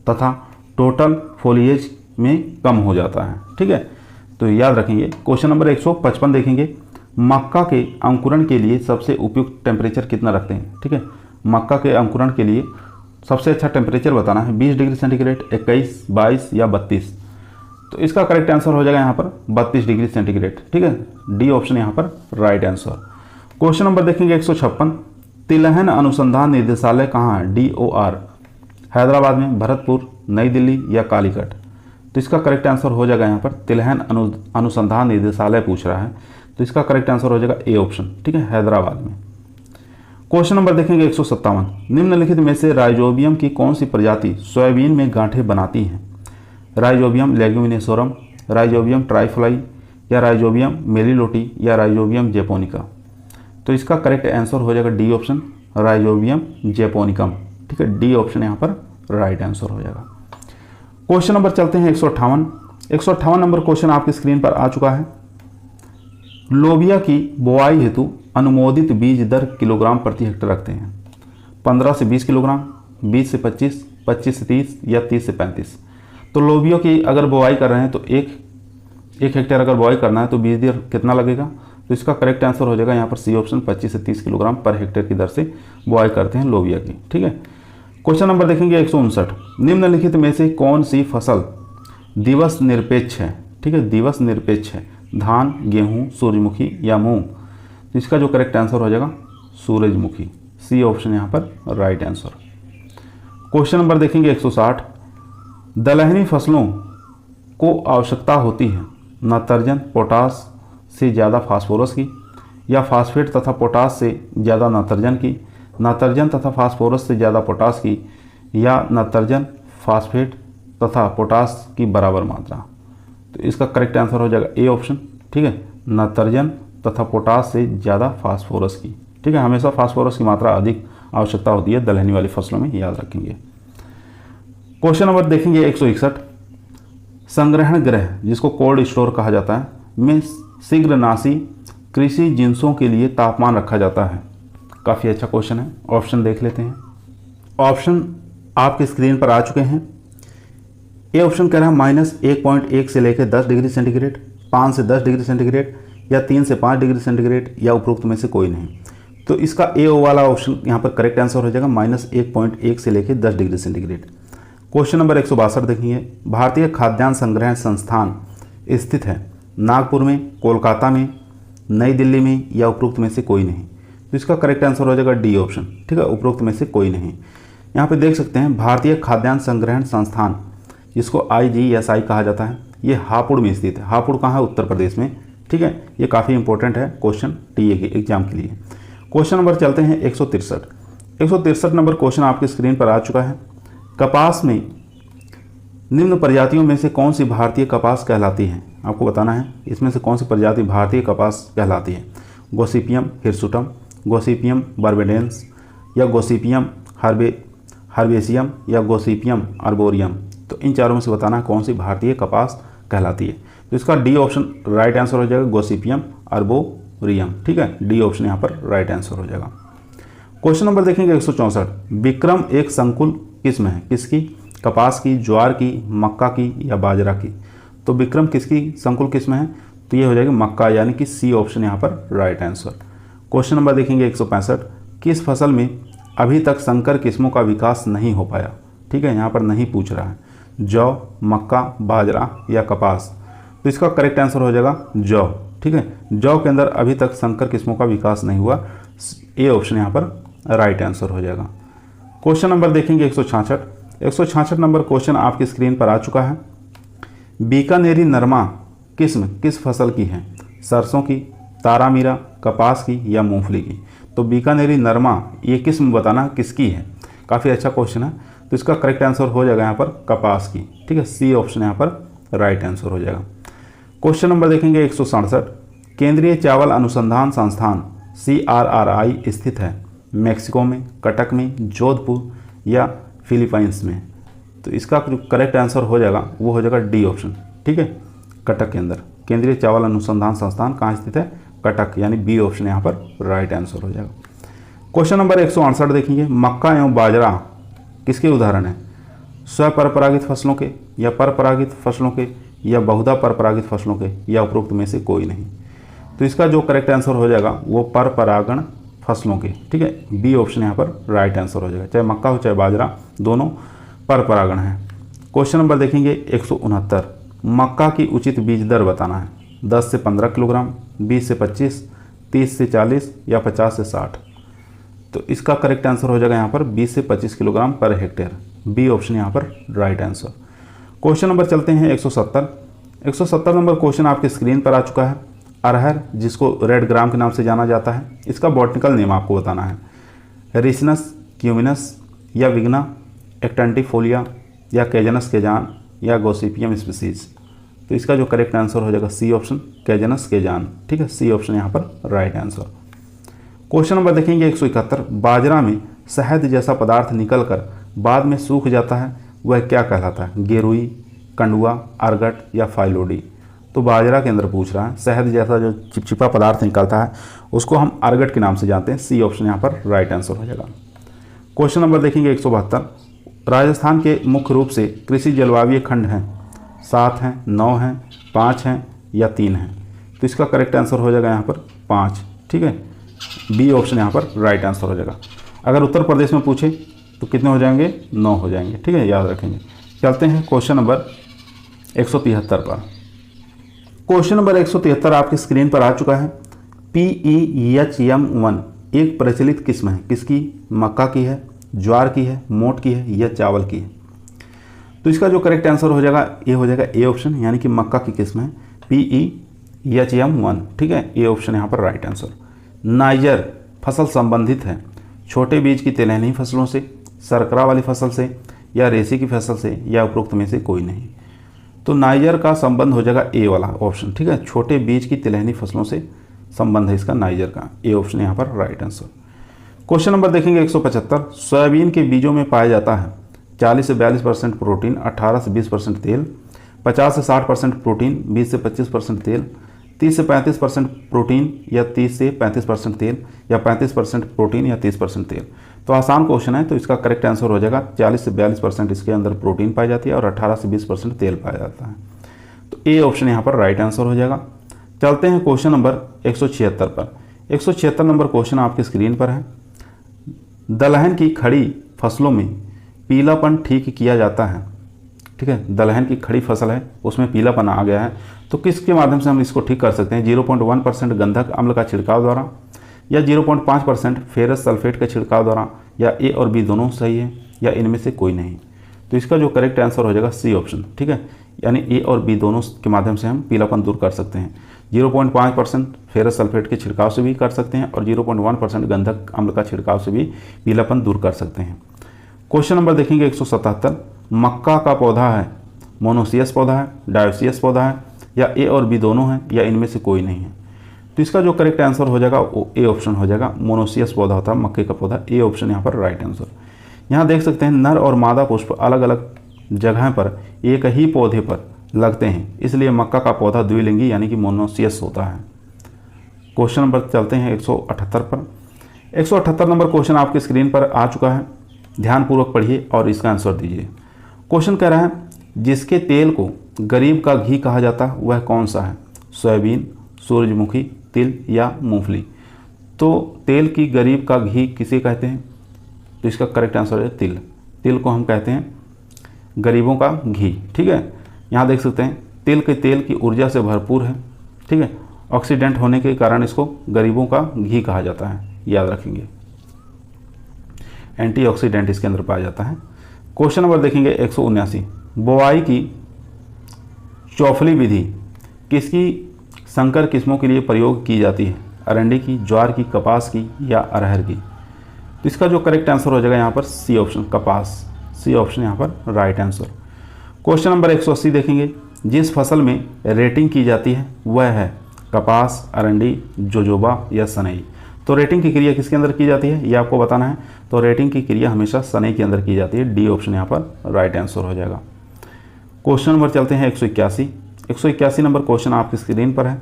तथा टोटल फोलिएज में कम हो जाता है। ठीक है, तो याद रखेंगे। क्वेश्चन नंबर 155 देखेंगे। मक्का के अंकुरण के लिए सबसे उपयुक्त टेम्परेचर कितना रखते हैं? ठीक है, मक्का के अंकुरण के लिए सबसे अच्छा टेम्परेचर बताना है। 20 डिग्री सेंटीग्रेड, 21, 22 या 32? तो इसका करेक्ट आंसर हो जाएगा यहाँ पर 32 डिग्री सेंटीग्रेड। ठीक है, डी ऑप्शन यहाँ पर राइट आंसर। क्वेश्चन नंबर देखेंगे 156। तिलहन अनुसंधान निदेशालय कहाँ है? DOR हैदराबाद में, भरतपुर, नई दिल्ली या कालीकट? तो इसका करेक्ट आंसर हो जाएगा यहाँ पर तिलहन अनुसंधान निदेशालय पूछ रहा है, तो इसका करेक्ट आंसर हो जाएगा ए ऑप्शन। ठीक है, हैदराबाद में। क्वेश्चन नंबर देखेंगे 157। निम्नलिखित में से राइजोबियम की कौन सी प्रजाति सोयाबीन में गांठें बनाती हैं? राइजोबियम लेग्यूमिनेसोरम, राइजोबियम ट्राइफ्लाई या राइजोबियम मेलिलोटी या राइजोबियम जेपोनिका? तो इसका करेक्ट आंसर हो जाएगा डी ऑप्शन, राइजोबियम जैपोनिकम। ठीक है, डी ऑप्शन यहाँ पर राइट आंसर हो जाएगा। क्वेश्चन नंबर चलते हैं 158 नंबर क्वेश्चन आपकी स्क्रीन पर आ चुका है। लोबिया की बुआई हेतु अनुमोदित बीज दर किलोग्राम प्रति हेक्टेयर रखते हैं। 15 से 20 किलोग्राम, 20 से 25, 25 से 30 या 30 से 35। तो लोबिया की अगर बुआई कर रहे हैं तो एक हेक्टेयर अगर बुआई करना है तो बीज दर कितना लगेगा? तो इसका करेक्ट आंसर हो जाएगा यहाँ पर सी ऑप्शन, 25 से 30 किलोग्राम पर हेक्टेयर की दर से बुआई करते हैं लोबिया की। ठीक है, क्वेश्चन नंबर देखेंगे 159। निम्नलिखित में से कौन सी फसल दिवस निरपेक्ष है? ठीक है, दिवस निरपेक्ष है। धान, गेहूं, सूरजमुखी या मूंग? तो इसका जो करेक्ट आंसर हो जाएगा सूरजमुखी, सी ऑप्शन यहाँ पर राइट आंसर। क्वेश्चन नंबर देखेंगे 160। दलहनी फसलों को आवश्यकता होती है नाइट्रोजन पोटास से ज़्यादा फास्फोरस की, या फास्फेट तथा पोटास से ज़्यादा नाइट्रोजन की, नाइट्रोजन तथा फास्फोरस से ज़्यादा पोटास की, या नाइट्रोजन फास्फेट तथा पोटास की बराबर मात्रा? तो इसका करेक्ट आंसर हो जाएगा ए ऑप्शन। ठीक है, नाइट्रोजन तथा पोटास से ज़्यादा फास्फोरस की। ठीक है, हमेशा फास्फोरस की मात्रा अधिक आवश्यकता होती है दलहनी वाली फसलों में, याद रखेंगे। क्वेश्चन नंबर देखेंगे 161। संग्रहण गृह, जिसको कोल्ड स्टोर कहा जाता है, में शीघ्रनाशी कृषि जिंसों के लिए तापमान रखा जाता है। काफ़ी अच्छा क्वेश्चन है। ऑप्शन देख लेते हैं। ऑप्शन आपके स्क्रीन पर आ चुके हैं। ए ऑप्शन कह रहा है -1.1 से लेकर 10 डिग्री सेंटीग्रेड, 5 से 10 डिग्री सेंटीग्रेड, या 3 से 5 डिग्री सेंटीग्रेड, या उपरोक्त में से कोई नहीं। तो इसका ए वाला ऑप्शन यहाँ पर करेक्ट आंसर हो जाएगा, -1.1 से लेकर 10 डिग्री सेंटीग्रेड। क्वेश्चन नंबर 162 देखेंगे। भारतीय खाद्यान्न संग्रहण संस्थान स्थित है नागपुर में, कोलकाता में, नई दिल्ली में, या उपरोक्त में से कोई नहीं? तो इसका करेक्ट आंसर हो जाएगा डी ऑप्शन। ठीक है, उपरोक्त में से कोई नहीं। यहाँ पे देख सकते हैं भारतीय खाद्यान्न संग्रहण संस्थान, जिसको IGSI कहा जाता है, ये हापुड़ में स्थित है। हापुड़ कहाँ है? उत्तर प्रदेश में। ठीक है, ये काफ़ी इंपॉर्टेंट है क्वेश्चन TA के एग्जाम के लिए। क्वेश्चन नंबर चलते हैं 163 नंबर क्वेश्चन आपकी स्क्रीन पर आ चुका है। कपास में निम्न प्रजातियों में से कौन सी भारतीय कपास कहलाती है? आपको बताना है इसमें से कौन सी प्रजाति भारतीय कपास कहलाती है। गोसिपियम हिरसुटम, गोसिपियम बार्बेडेंस, या गोसिपियम हर्बेसियम, या गोसिपियम आर्बोरियम? तो इन चारों में से बताना है कौन सी भारतीय कपास कहलाती है। तो इसका डी ऑप्शन राइट आंसर हो जाएगा, गोसिपियम आर्बोरियम। ठीक है, डी ऑप्शन यहाँ पर राइट आंसर हो जाएगा। क्वेश्चन नंबर देखेंगे 164। विक्रम एक संकुल किस्म है, किसकी? कपास की, ज्वार की, मक्का की, या बाजरा की? तो विक्रम किसकी संकुल किस्म है? तो ये हो जाएगी मक्का, यानी कि सी ऑप्शन यहाँ पर राइट आंसर। क्वेश्चन नंबर देखेंगे 165। किस फसल में अभी तक संकर किस्मों का विकास नहीं हो पाया? ठीक है, यहाँ पर नहीं पूछ रहा है। जौ, मक्का, बाजरा या कपास? तो इसका करेक्ट आंसर हो जाएगा जौ। ठीक है, जौ के अंदर अभी तक संकर किस्मों का विकास नहीं हुआ, ए ऑप्शन यहाँ पर राइट आंसर हो जाएगा। क्वेश्चन नंबर देखेंगे 166 नंबर क्वेश्चन आपकी स्क्रीन पर आ चुका है। बीकानेरी नरमा किस्म किस फसल की है? सरसों की, तारामीरा, कपास की, या मूंगफली की? तो बीकानेरी नरमा ये किस्म बताना किसकी है। काफ़ी अच्छा क्वेश्चन है। तो इसका करेक्ट आंसर हो जाएगा यहाँ पर कपास की। ठीक है, सी ऑप्शन यहाँ पर राइट आंसर हो जाएगा। क्वेश्चन नंबर देखेंगे 167। केंद्रीय चावल अनुसंधान संस्थान CRRI स्थित है मैक्सिको में, कटक में, जोधपुर, या फिलीपाइंस में? तो इसका जो करेक्ट आंसर हो जाएगा वो हो जाएगा डी ऑप्शन। ठीक है, कटक के अंदर केंद्रीय चावल अनुसंधान संस्थान कहाँ स्थित है? कटक, यानी बी ऑप्शन यहाँ पर राइट आंसर हो जाएगा। क्वेश्चन नंबर 168 देखेंगे। मक्का एवं बाजरा किसके उदाहरण है? स्वपरपरागित फसलों के, या परपरागित फसलों के, या बहुधा परपरागित फसलों के, या उपरोक्त में से कोई नहीं? तो इसका जो करेक्ट आंसर हो जाएगा वो परपरागण फसलों के। ठीक है, बी ऑप्शन यहाँ पर राइट आंसर हो जाएगा। चाहे मक्का हो चाहे बाजरा, दोनों परपरागण हैं। क्वेश्चन नंबर देखेंगे 169। मक्का की उचित बीज दर बताना है। 10 से 15 किलोग्राम, 20 से 25, 30 से 40, या 50 से 60? तो इसका करेक्ट आंसर हो जाएगा यहाँ पर 20 से 25 kilogram per hectare, B option यहाँ पर राइट आंसर। क्वेश्चन नंबर चलते हैं 170 नंबर क्वेश्चन आपकी स्क्रीन पर आ चुका है। अरहर, जिसको रेड ग्राम के नाम से जाना जाता है, इसका बॉटनिकल नेम आपको बताना है। रिसिनस क्यूमिनस, या विग्ना एक्टेंटिफोलिया, या कैजनस केजान, या गोसिपियम स्पीसीज? तो इसका जो करेक्ट आंसर हो जाएगा सी ऑप्शन, कैजनस केजान। ठीक है, सी ऑप्शन यहाँ पर राइट आंसर। क्वेश्चन नंबर देखेंगे 171, बाजरा में शहद जैसा पदार्थ निकलकर बाद में सूख जाता है, वह क्या कहलाता है? गेरुई, कंडुआ, अर्गट या फाइलोडी। तो बाजरा के अंदर पूछ रहा है, शहद जैसा जो चिपचिपा पदार्थ निकलता है उसको हम अर्गट के नाम से जानते हैं। सी ऑप्शन यहाँ पर राइट आंसर हो जाएगा। क्वेश्चन नंबर देखेंगे 172, राजस्थान के मुख्य रूप से कृषि जलवायु खंड हैं, 7 हैं, 9 हैं, 5 हैं या 3 हैं। तो इसका करेक्ट आंसर हो जाएगा यहाँ पर 5। ठीक है, बी ऑप्शन यहाँ पर राइट आंसर हो जाएगा। अगर उत्तर प्रदेश में पूछे तो कितने हो जाएंगे? 9 हो जाएंगे। ठीक है, याद रखेंगे। चलते हैं क्वेश्चन नंबर 173 पर। क्वेश्चन नंबर 173 आपकी स्क्रीन पर आ चुका है। PEHM1 एक प्रचलित किस्म है, किसकी? मक्का की है, ज्वार की है, मोट की है या चावल की है। तो इसका जो करेक्ट आंसर हो जाएगा ये हो जाएगा ए ऑप्शन, यानी कि मक्का की किस्म है PEHM1। ठीक है, ए ऑप्शन यहाँ पर राइट आंसर। नाइजर फसल संबंधित है छोटे बीज की तिलहनी फसलों से, सरकरा वाली फसल से या रेसी की फसल से या उपरोक्त में से कोई नहीं। तो नाइजर का संबंध हो जाएगा ए वाला ऑप्शन। ठीक है, छोटे बीज की तिलहनी फसलों से संबंध है इसका नाइजर का। ए ऑप्शन यहाँ पर राइट आंसर। क्वेश्चन नंबर देखेंगे 175, सोयाबीन के बीजों में पाया जाता है 40 से 42% प्रोटीन, 18 से 20% तेल, 50 से 60% प्रोटीन, 20 से 25% तेल, 30 से 35% प्रोटीन या 30 से 35% तेल या 35% प्रोटीन या 30% तेल। तो आसान क्वेश्चन है, तो इसका करेक्ट आंसर हो जाएगा 40 से 42% इसके अंदर प्रोटीन पाई जाती है और 18 से 20% तेल पाया जाता है। तो ए ऑप्शन यहाँ पर राइट आंसर हो जाएगा। चलते हैं क्वेश्चन नंबर 176 पर। 176 नंबर क्वेश्चन आपकी स्क्रीन पर है। दलहन की खड़ी फसलों में पीलापन ठीक किया जाता है। ठीक है, दलहन की खड़ी फसल है उसमें पीलापन आ गया है, तो किसके माध्यम से हम इसको ठीक कर सकते हैं? 0.1% गंधक अम्ल का छिड़काव द्वारा या 0.5% फेरस सल्फेट का छिड़काव द्वारा, या ए और बी दोनों सही है या इनमें से कोई नहीं। तो इसका जो करेक्ट आंसर हो जाएगा सी ऑप्शन। ठीक है, यानी ए और बी दोनों के माध्यम से हम पीलापन दूर कर सकते हैं। 0.5% फेरस सल्फेट के छिड़काव से भी कर सकते हैं और 0.1% गंधक अम्ल का छिड़काव से भी पीलापन दूर कर सकते हैं। क्वेश्चन नंबर देखेंगे 177, मक्का का पौधा है, मोनोसियस पौधा है, डायोसियस पौधा है या ए और बी दोनों हैं या इनमें से कोई नहीं है। तो इसका जो करेक्ट आंसर हो जाएगा वो ए ऑप्शन हो जाएगा। मोनोसियस पौधा होता है मक्के का पौधा। ए ऑप्शन यहाँ पर राइट आंसर। यहाँ देख सकते हैं नर और मादा पुष्प अलग अलग जगह पर एक ही पौधे पर लगते हैं, इसलिए मक्का का पौधा द्विलिंगी यानी कि मोनोसियस होता है। क्वेश्चन नंबर चलते हैं 178 पर। 178 नंबर क्वेश्चन आपकी स्क्रीन पर आ चुका है, ध्यानपूर्वक पढ़िए और इसका आंसर दीजिए। क्वेश्चन कह रहा है, जिसके तेल को गरीब का घी कहा जाता है वह कौन सा है? सोयाबीन, सूरजमुखी, तिल या मूंगफली। तो तेल की गरीब का घी किसे कहते हैं? तो इसका करेक्ट आंसर है तिल। तिल को हम कहते हैं गरीबों का घी। ठीक है, यहाँ देख सकते हैं तिल के तेल की ऊर्जा से भरपूर है। ठीक है, ऑक्सीडेंट होने के कारण इसको गरीबों का घी कहा जाता है, याद रखेंगे। एंटीऑक्सीडेंट इसके अंदर पाया जाता है। क्वेश्चन नंबर देखेंगे 179, बोआई की चौफली विधि किसकी संकर किस्मों के लिए प्रयोग की जाती है? अरंडी की, ज्वार की, कपास की या अरहर की। तो इसका जो करेक्ट आंसर हो जाएगा यहाँ पर सी ऑप्शन, कपास। सी ऑप्शन यहाँ पर राइट आंसर। क्वेश्चन नंबर 180 देखेंगे, जिस फसल में रेटिंग की जाती है वह है कपास, अरंडी, जोजोबा या सनई। तो रेटिंग की क्रिया किसके अंदर की जाती है ये आपको बताना है। तो रेटिंग की क्रिया हमेशा सनई के अंदर की जाती है। डी ऑप्शन यहाँ पर राइट आंसर हो जाएगा। क्वेश्चन नंबर चलते हैं 181। 181 नंबर क्वेश्चन आपकी स्क्रीन पर है।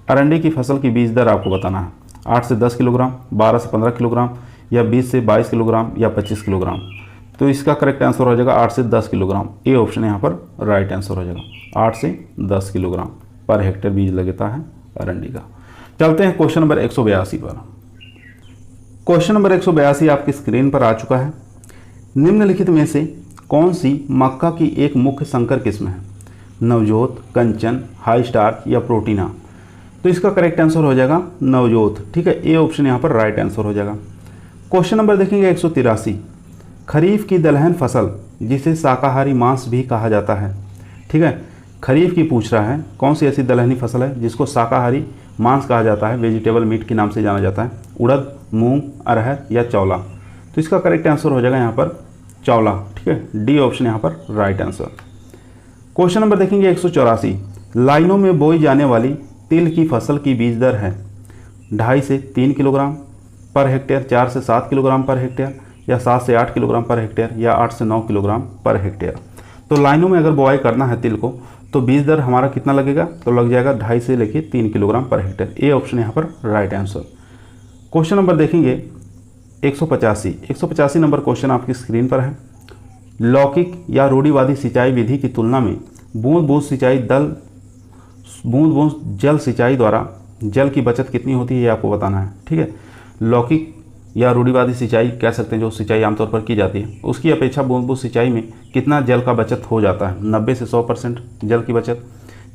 अरंडी की फसल की बीज दर आपको बताना है। 8 से 10 किलोग्राम, 12 से 15 किलोग्राम या 20 से 22 किलोग्राम या 25 किलोग्राम। तो इसका करेक्ट आंसर हो जाएगा 8 से 10 किलोग्राम। ए ऑप्शन यहाँ पर राइट आंसर हो जाएगा। 8 से 10 किलोग्राम पर हेक्टेयर बीज लगता है अरंडी का। चलते हैं क्वेश्चन नंबर 182 पर। क्वेश्चन नंबर 182 आपकी स्क्रीन पर आ चुका है। निम्नलिखित में से कौन सी मक्का की एक मुख्य संकर किस्म है? नवजोत, कंचन, हाई स्टार्च या प्रोटीना। तो इसका करेक्ट आंसर हो जाएगा नवजोत। ठीक है, ए ऑप्शन यहाँ पर राइट आंसर हो जाएगा। क्वेश्चन नंबर देखेंगे 183, खरीफ की दलहन फसल जिसे शाकाहारी मांस भी कहा जाता है। ठीक है, खरीफ की पूछ रहा है, कौन सी ऐसी दलहनी फसल है जिसको शाकाहारी मांस कहा जाता है, वेजिटेबल मीट के नाम से जाना जाता है? उड़द, मूंग, अरहर या चौला। तो इसका करेक्ट आंसर हो जाएगा यहाँ पर चौला। ठीक है, डी ऑप्शन यहाँ पर राइट आंसर। क्वेश्चन नंबर देखेंगे 184, लाइनों में बोई जाने वाली तिल की फसल की बीज दर है 2.5 से 3 किलोग्राम, पर हेक्टेयर, 4 से 7 किलोग्राम पर हेक्टेयर, या 7 से 8 किलोग्राम पर हेक्टेयर, या 8 से 9 किलोग्राम पर हेक्टेयर। तो लाइनों में अगर बुआई करना है तिल को तो बीज दर हमारा कितना लगेगा, तो लग जाएगा 2.5 से लेके 3 kilogram per hectare. A option यहाँ पर राइट आंसर। क्वेश्चन नंबर देखेंगे 185 नंबर क्वेश्चन आपकी स्क्रीन पर है। लौकिक या रूढ़िवादी सिंचाई विधि की तुलना में बूंद बूंद जल सिंचाई द्वारा जल की बचत कितनी होती है, ये आपको बताना है। ठीक है, लौकिक या रूढ़िवादी सिंचाई कह सकते हैं जो सिंचाई आमतौर पर की जाती है, उसकी अपेक्षा बूंद बूंद सिंचाई में कितना जल का बचत हो जाता है। 90 से 100% जल की बचत,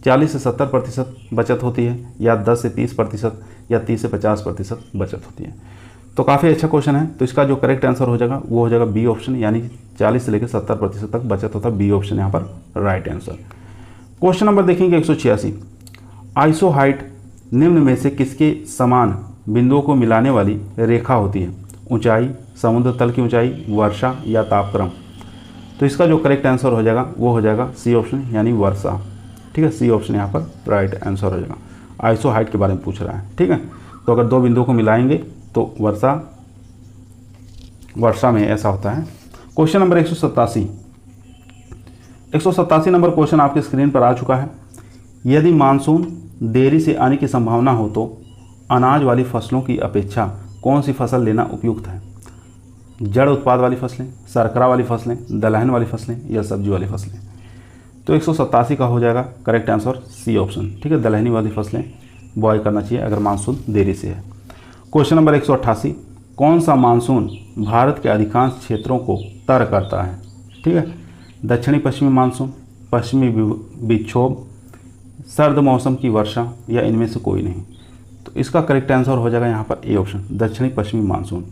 40 से 70% बचत होती है, या 10 से 30%, या 30 से 50% बचत होती है। तो काफ़ी अच्छा क्वेश्चन है। तो इसका जो करेक्ट आंसर हो जाएगा वो हो जाएगा बी ऑप्शन, यानी 40 से लेकर 70% तक बचत होता है। बी ऑप्शन यहाँ पर राइट आंसर। क्वेश्चन नंबर देखेंगे 186। आइसोहाइट निम्न में से किसके समान बिंदुओं को मिलाने वाली रेखा होती है। ऊंचाई, समुद्र तल की ऊंचाई, वर्षा या तापक्रम। तो इसका जो करेक्ट आंसर हो जाएगा वो हो जाएगा सी ऑप्शन, यानी वर्षा। ठीक है, सी ऑप्शन यहाँ पर राइट आंसर हो जाएगा। आइसोहाइट के बारे में पूछ रहा है। ठीक है, तो अगर दो बिंदुओं को मिलाएंगे तो वर्षा में ऐसा होता है। क्वेश्चन नंबर 187 नंबर क्वेश्चन आपके स्क्रीन पर आ चुका है। यदि मानसून देरी से आने की संभावना हो तो अनाज वाली फसलों की अपेक्षा कौन सी फसल लेना उपयुक्त है। जड़ उत्पाद वाली फसलें, शर्करा वाली फसलें, दलहन वाली फसलें, या सब्जी वाली फसलें। तो 187 का हो जाएगा करेक्ट आंसर सी ऑप्शन। ठीक है, दलहनी वाली फसलें बुआई करना चाहिए अगर मानसून देरी से है। Question number 188। कौन सा मानसून भारत के अधिकांश क्षेत्रों को तर करता है। ठीक है, दक्षिणी पश्चिमी मानसून, पश्चिमी विक्षोभ, सर्द मौसम की वर्षा, या इनमें से कोई नहीं। तो इसका करेक्ट आंसर हो जाएगा यहाँ पर ए ऑप्शन, दक्षिणी पश्चिमी मानसून।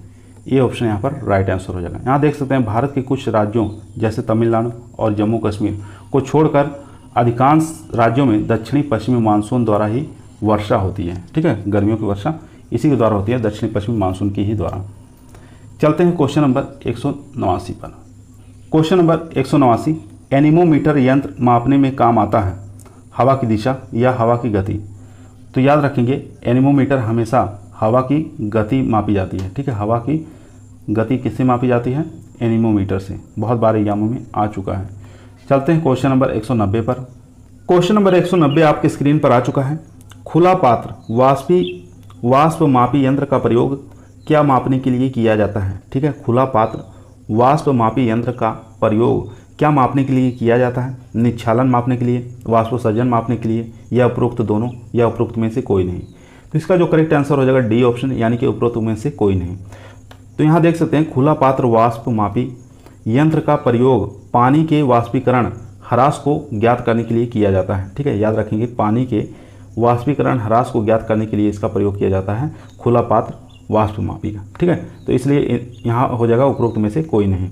ए ऑप्शन यहाँ पर राइट आंसर हो जाएगा। यहाँ देख सकते हैं भारत के कुछ राज्यों जैसे तमिलनाडु और जम्मू कश्मीर को छोड़कर अधिकांश राज्यों में दक्षिणी पश्चिमी मानसून द्वारा ही वर्षा होती है। ठीक है, गर्मियों की वर्षा इसी के द्वारा होती है, दक्षिणी पश्चिमी मानसून की ही द्वारा। चलते हैं क्वेश्चन नंबर 189 पर। Question number 189। एनीमोमीटर यंत्र मापने में काम आता है हवा की दिशा या हवा की गति। तो याद रखेंगे एनीमोमीटर हमेशा हवा की गति मापी जाती है। ठीक है, हवा की गति किससे मापी जाती है, एनीमोमीटर से। बहुत बार एग्जामों में आ चुका है। चलते हैं क्वेश्चन नंबर 190 पर। क्वेश्चन नंबर 190 आपके स्क्रीन पर आ चुका है। खुला पात्र वाष्प मापी यंत्र का प्रयोग क्या मापने के लिए किया जाता है। ठीक है, खुला पात्र वाष्प मापी यंत्र का प्रयोग क्या मापने के लिए किया जाता है। निच्छालन मापने के लिए, वाष्पोत्सर्जन मापने के लिए, या उपरोक्त दोनों, या उपरोक्त में से कोई नहीं। तो इसका जो करेक्ट आंसर हो जाएगा डी ऑप्शन, यानी कि उपरोक्त में से कोई नहीं। तो यहाँ देख सकते हैं खुला पात्र वाष्प मापी यंत्र का प्रयोग पानी के वाष्पीकरण ह्रास को ज्ञात करने के लिए किया जाता है। ठीक है, याद रखेंगे पानी के वाष्पीकरण ह्रास को ज्ञात करने के लिए इसका प्रयोग किया जाता है, खुला पात्र वाष्प मापी का। ठीक है, तो इसलिए यहाँ हो जाएगा उपरोक्त में से कोई नहीं।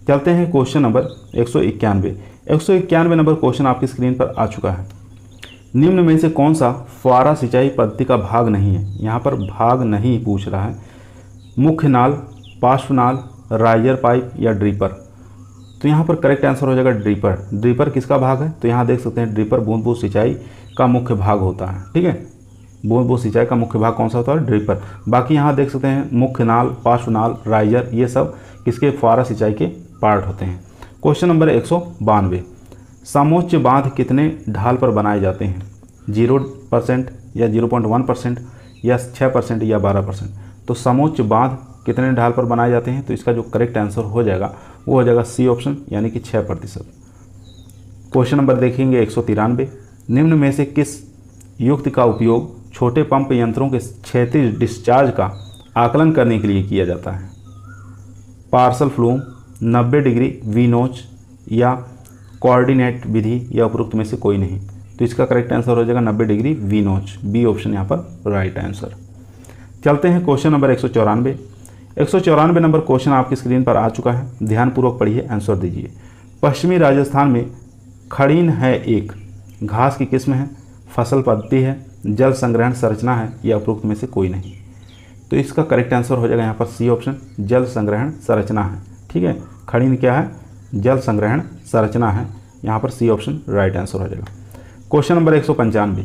चलते हैं क्वेश्चन नंबर 191 नंबर क्वेश्चन आपकी स्क्रीन पर आ चुका है। निम्न में से कौन सा फुहारा सिंचाई पद्धति का भाग नहीं है। यहाँ पर भाग नहीं पूछ रहा है। मुख्य नाल, पार्श्व नाल, राइजर पाइप, या ड्रिपर। तो यहाँ पर करेक्ट आंसर हो जाएगा ड्रिपर। ड्रिपर किसका भाग है, तो यहाँ देख सकते हैं ड्रिपर बूंद बूंद सिंचाई का मुख्य भाग होता है। ठीक है, बूंद बूंद सिंचाई का मुख्य भाग कौन सा होता है, ड्रिपर। बाकी यहाँ देख सकते हैं मुख्य नाल, पार्श्व नाल, राइजर, ये सब किसके फुहारा सिंचाई के पार्ट होते हैं। Question number 192। समोच्च बांध कितने ढाल पर बनाए जाते हैं। 0%, या 0.1%, या 6%, या 12%। तो समोच्च बांध कितने ढाल पर बनाए जाते हैं। तो इसका जो करेक्ट आंसर हो जाएगा वो हो जाएगा सी ऑप्शन, यानी कि 6%। क्वेश्चन नंबर देखेंगे 193। निम्न में से किस युक्ति का उपयोग छोटे पंप यंत्रों के क्षैतिज डिस्चार्ज का आकलन करने के लिए किया जाता है। पार्सल फ्लूम, 90 डिग्री वी नोच, या कोऑर्डिनेट विधि, या उपरोक्त में से कोई नहीं। तो इसका करेक्ट आंसर हो जाएगा 90 डिग्री वी नोच। बी ऑप्शन यहाँ पर राइट आंसर। चलते हैं क्वेश्चन नंबर 194 नंबर क्वेश्चन आपकी स्क्रीन पर आ चुका है। ध्यानपूर्वक पढ़िए, आंसर दीजिए। पश्चिमी राजस्थान में खड़ीन है एक घास की किस्म है, फसल पद्धति है, जल संग्रहण संरचना है, या उपरोक्त में से कोई नहीं। तो इसका करेक्ट आंसर हो जाएगा यहाँ पर सी ऑप्शन, जल संग्रहण संरचना है। ठीक है, खड़ीन क्या है, जल संग्रहण संरचना है। यहाँ पर सी ऑप्शन राइट आंसर हो जाएगा। Question number 195।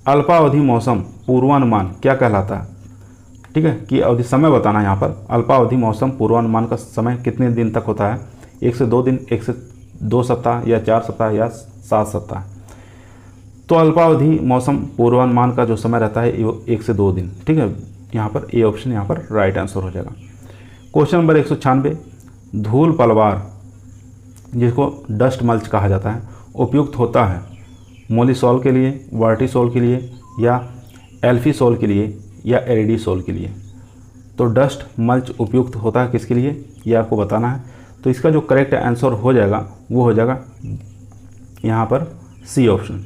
अल्पावधि मौसम पूर्वानुमान क्या कहलाता है। ठीक है, की अवधि समय बताना है यहाँ पर। अल्पावधि मौसम पूर्वानुमान का समय कितने दिन तक होता है? 1 से 2 दिन, 1 से 2 सप्ताह, या 4 सप्ताह, या 7 सप्ताह। तो अल्पावधि मौसम पूर्वानुमान का जो समय रहता है वो 1 से 2 दिन। ठीक है, यहाँ पर ए ऑप्शन यहाँ पर राइट आंसर हो जाएगा। क्वेश्चन नंबर 196, धूल पलवार जिसको डस्ट मल्च कहा जाता है उपयुक्त होता है मोलिसॉल के लिए, वर्टिसॉल के लिए, या एल्फीसॉल के लिए, या एरिडीसॉल के लिए। तो डस्ट मल्च उपयुक्त होता है किसके लिए, ये आपको बताना है। तो इसका जो करेक्ट आंसर हो जाएगा वो हो जाएगा यहाँ पर सी ऑप्शन,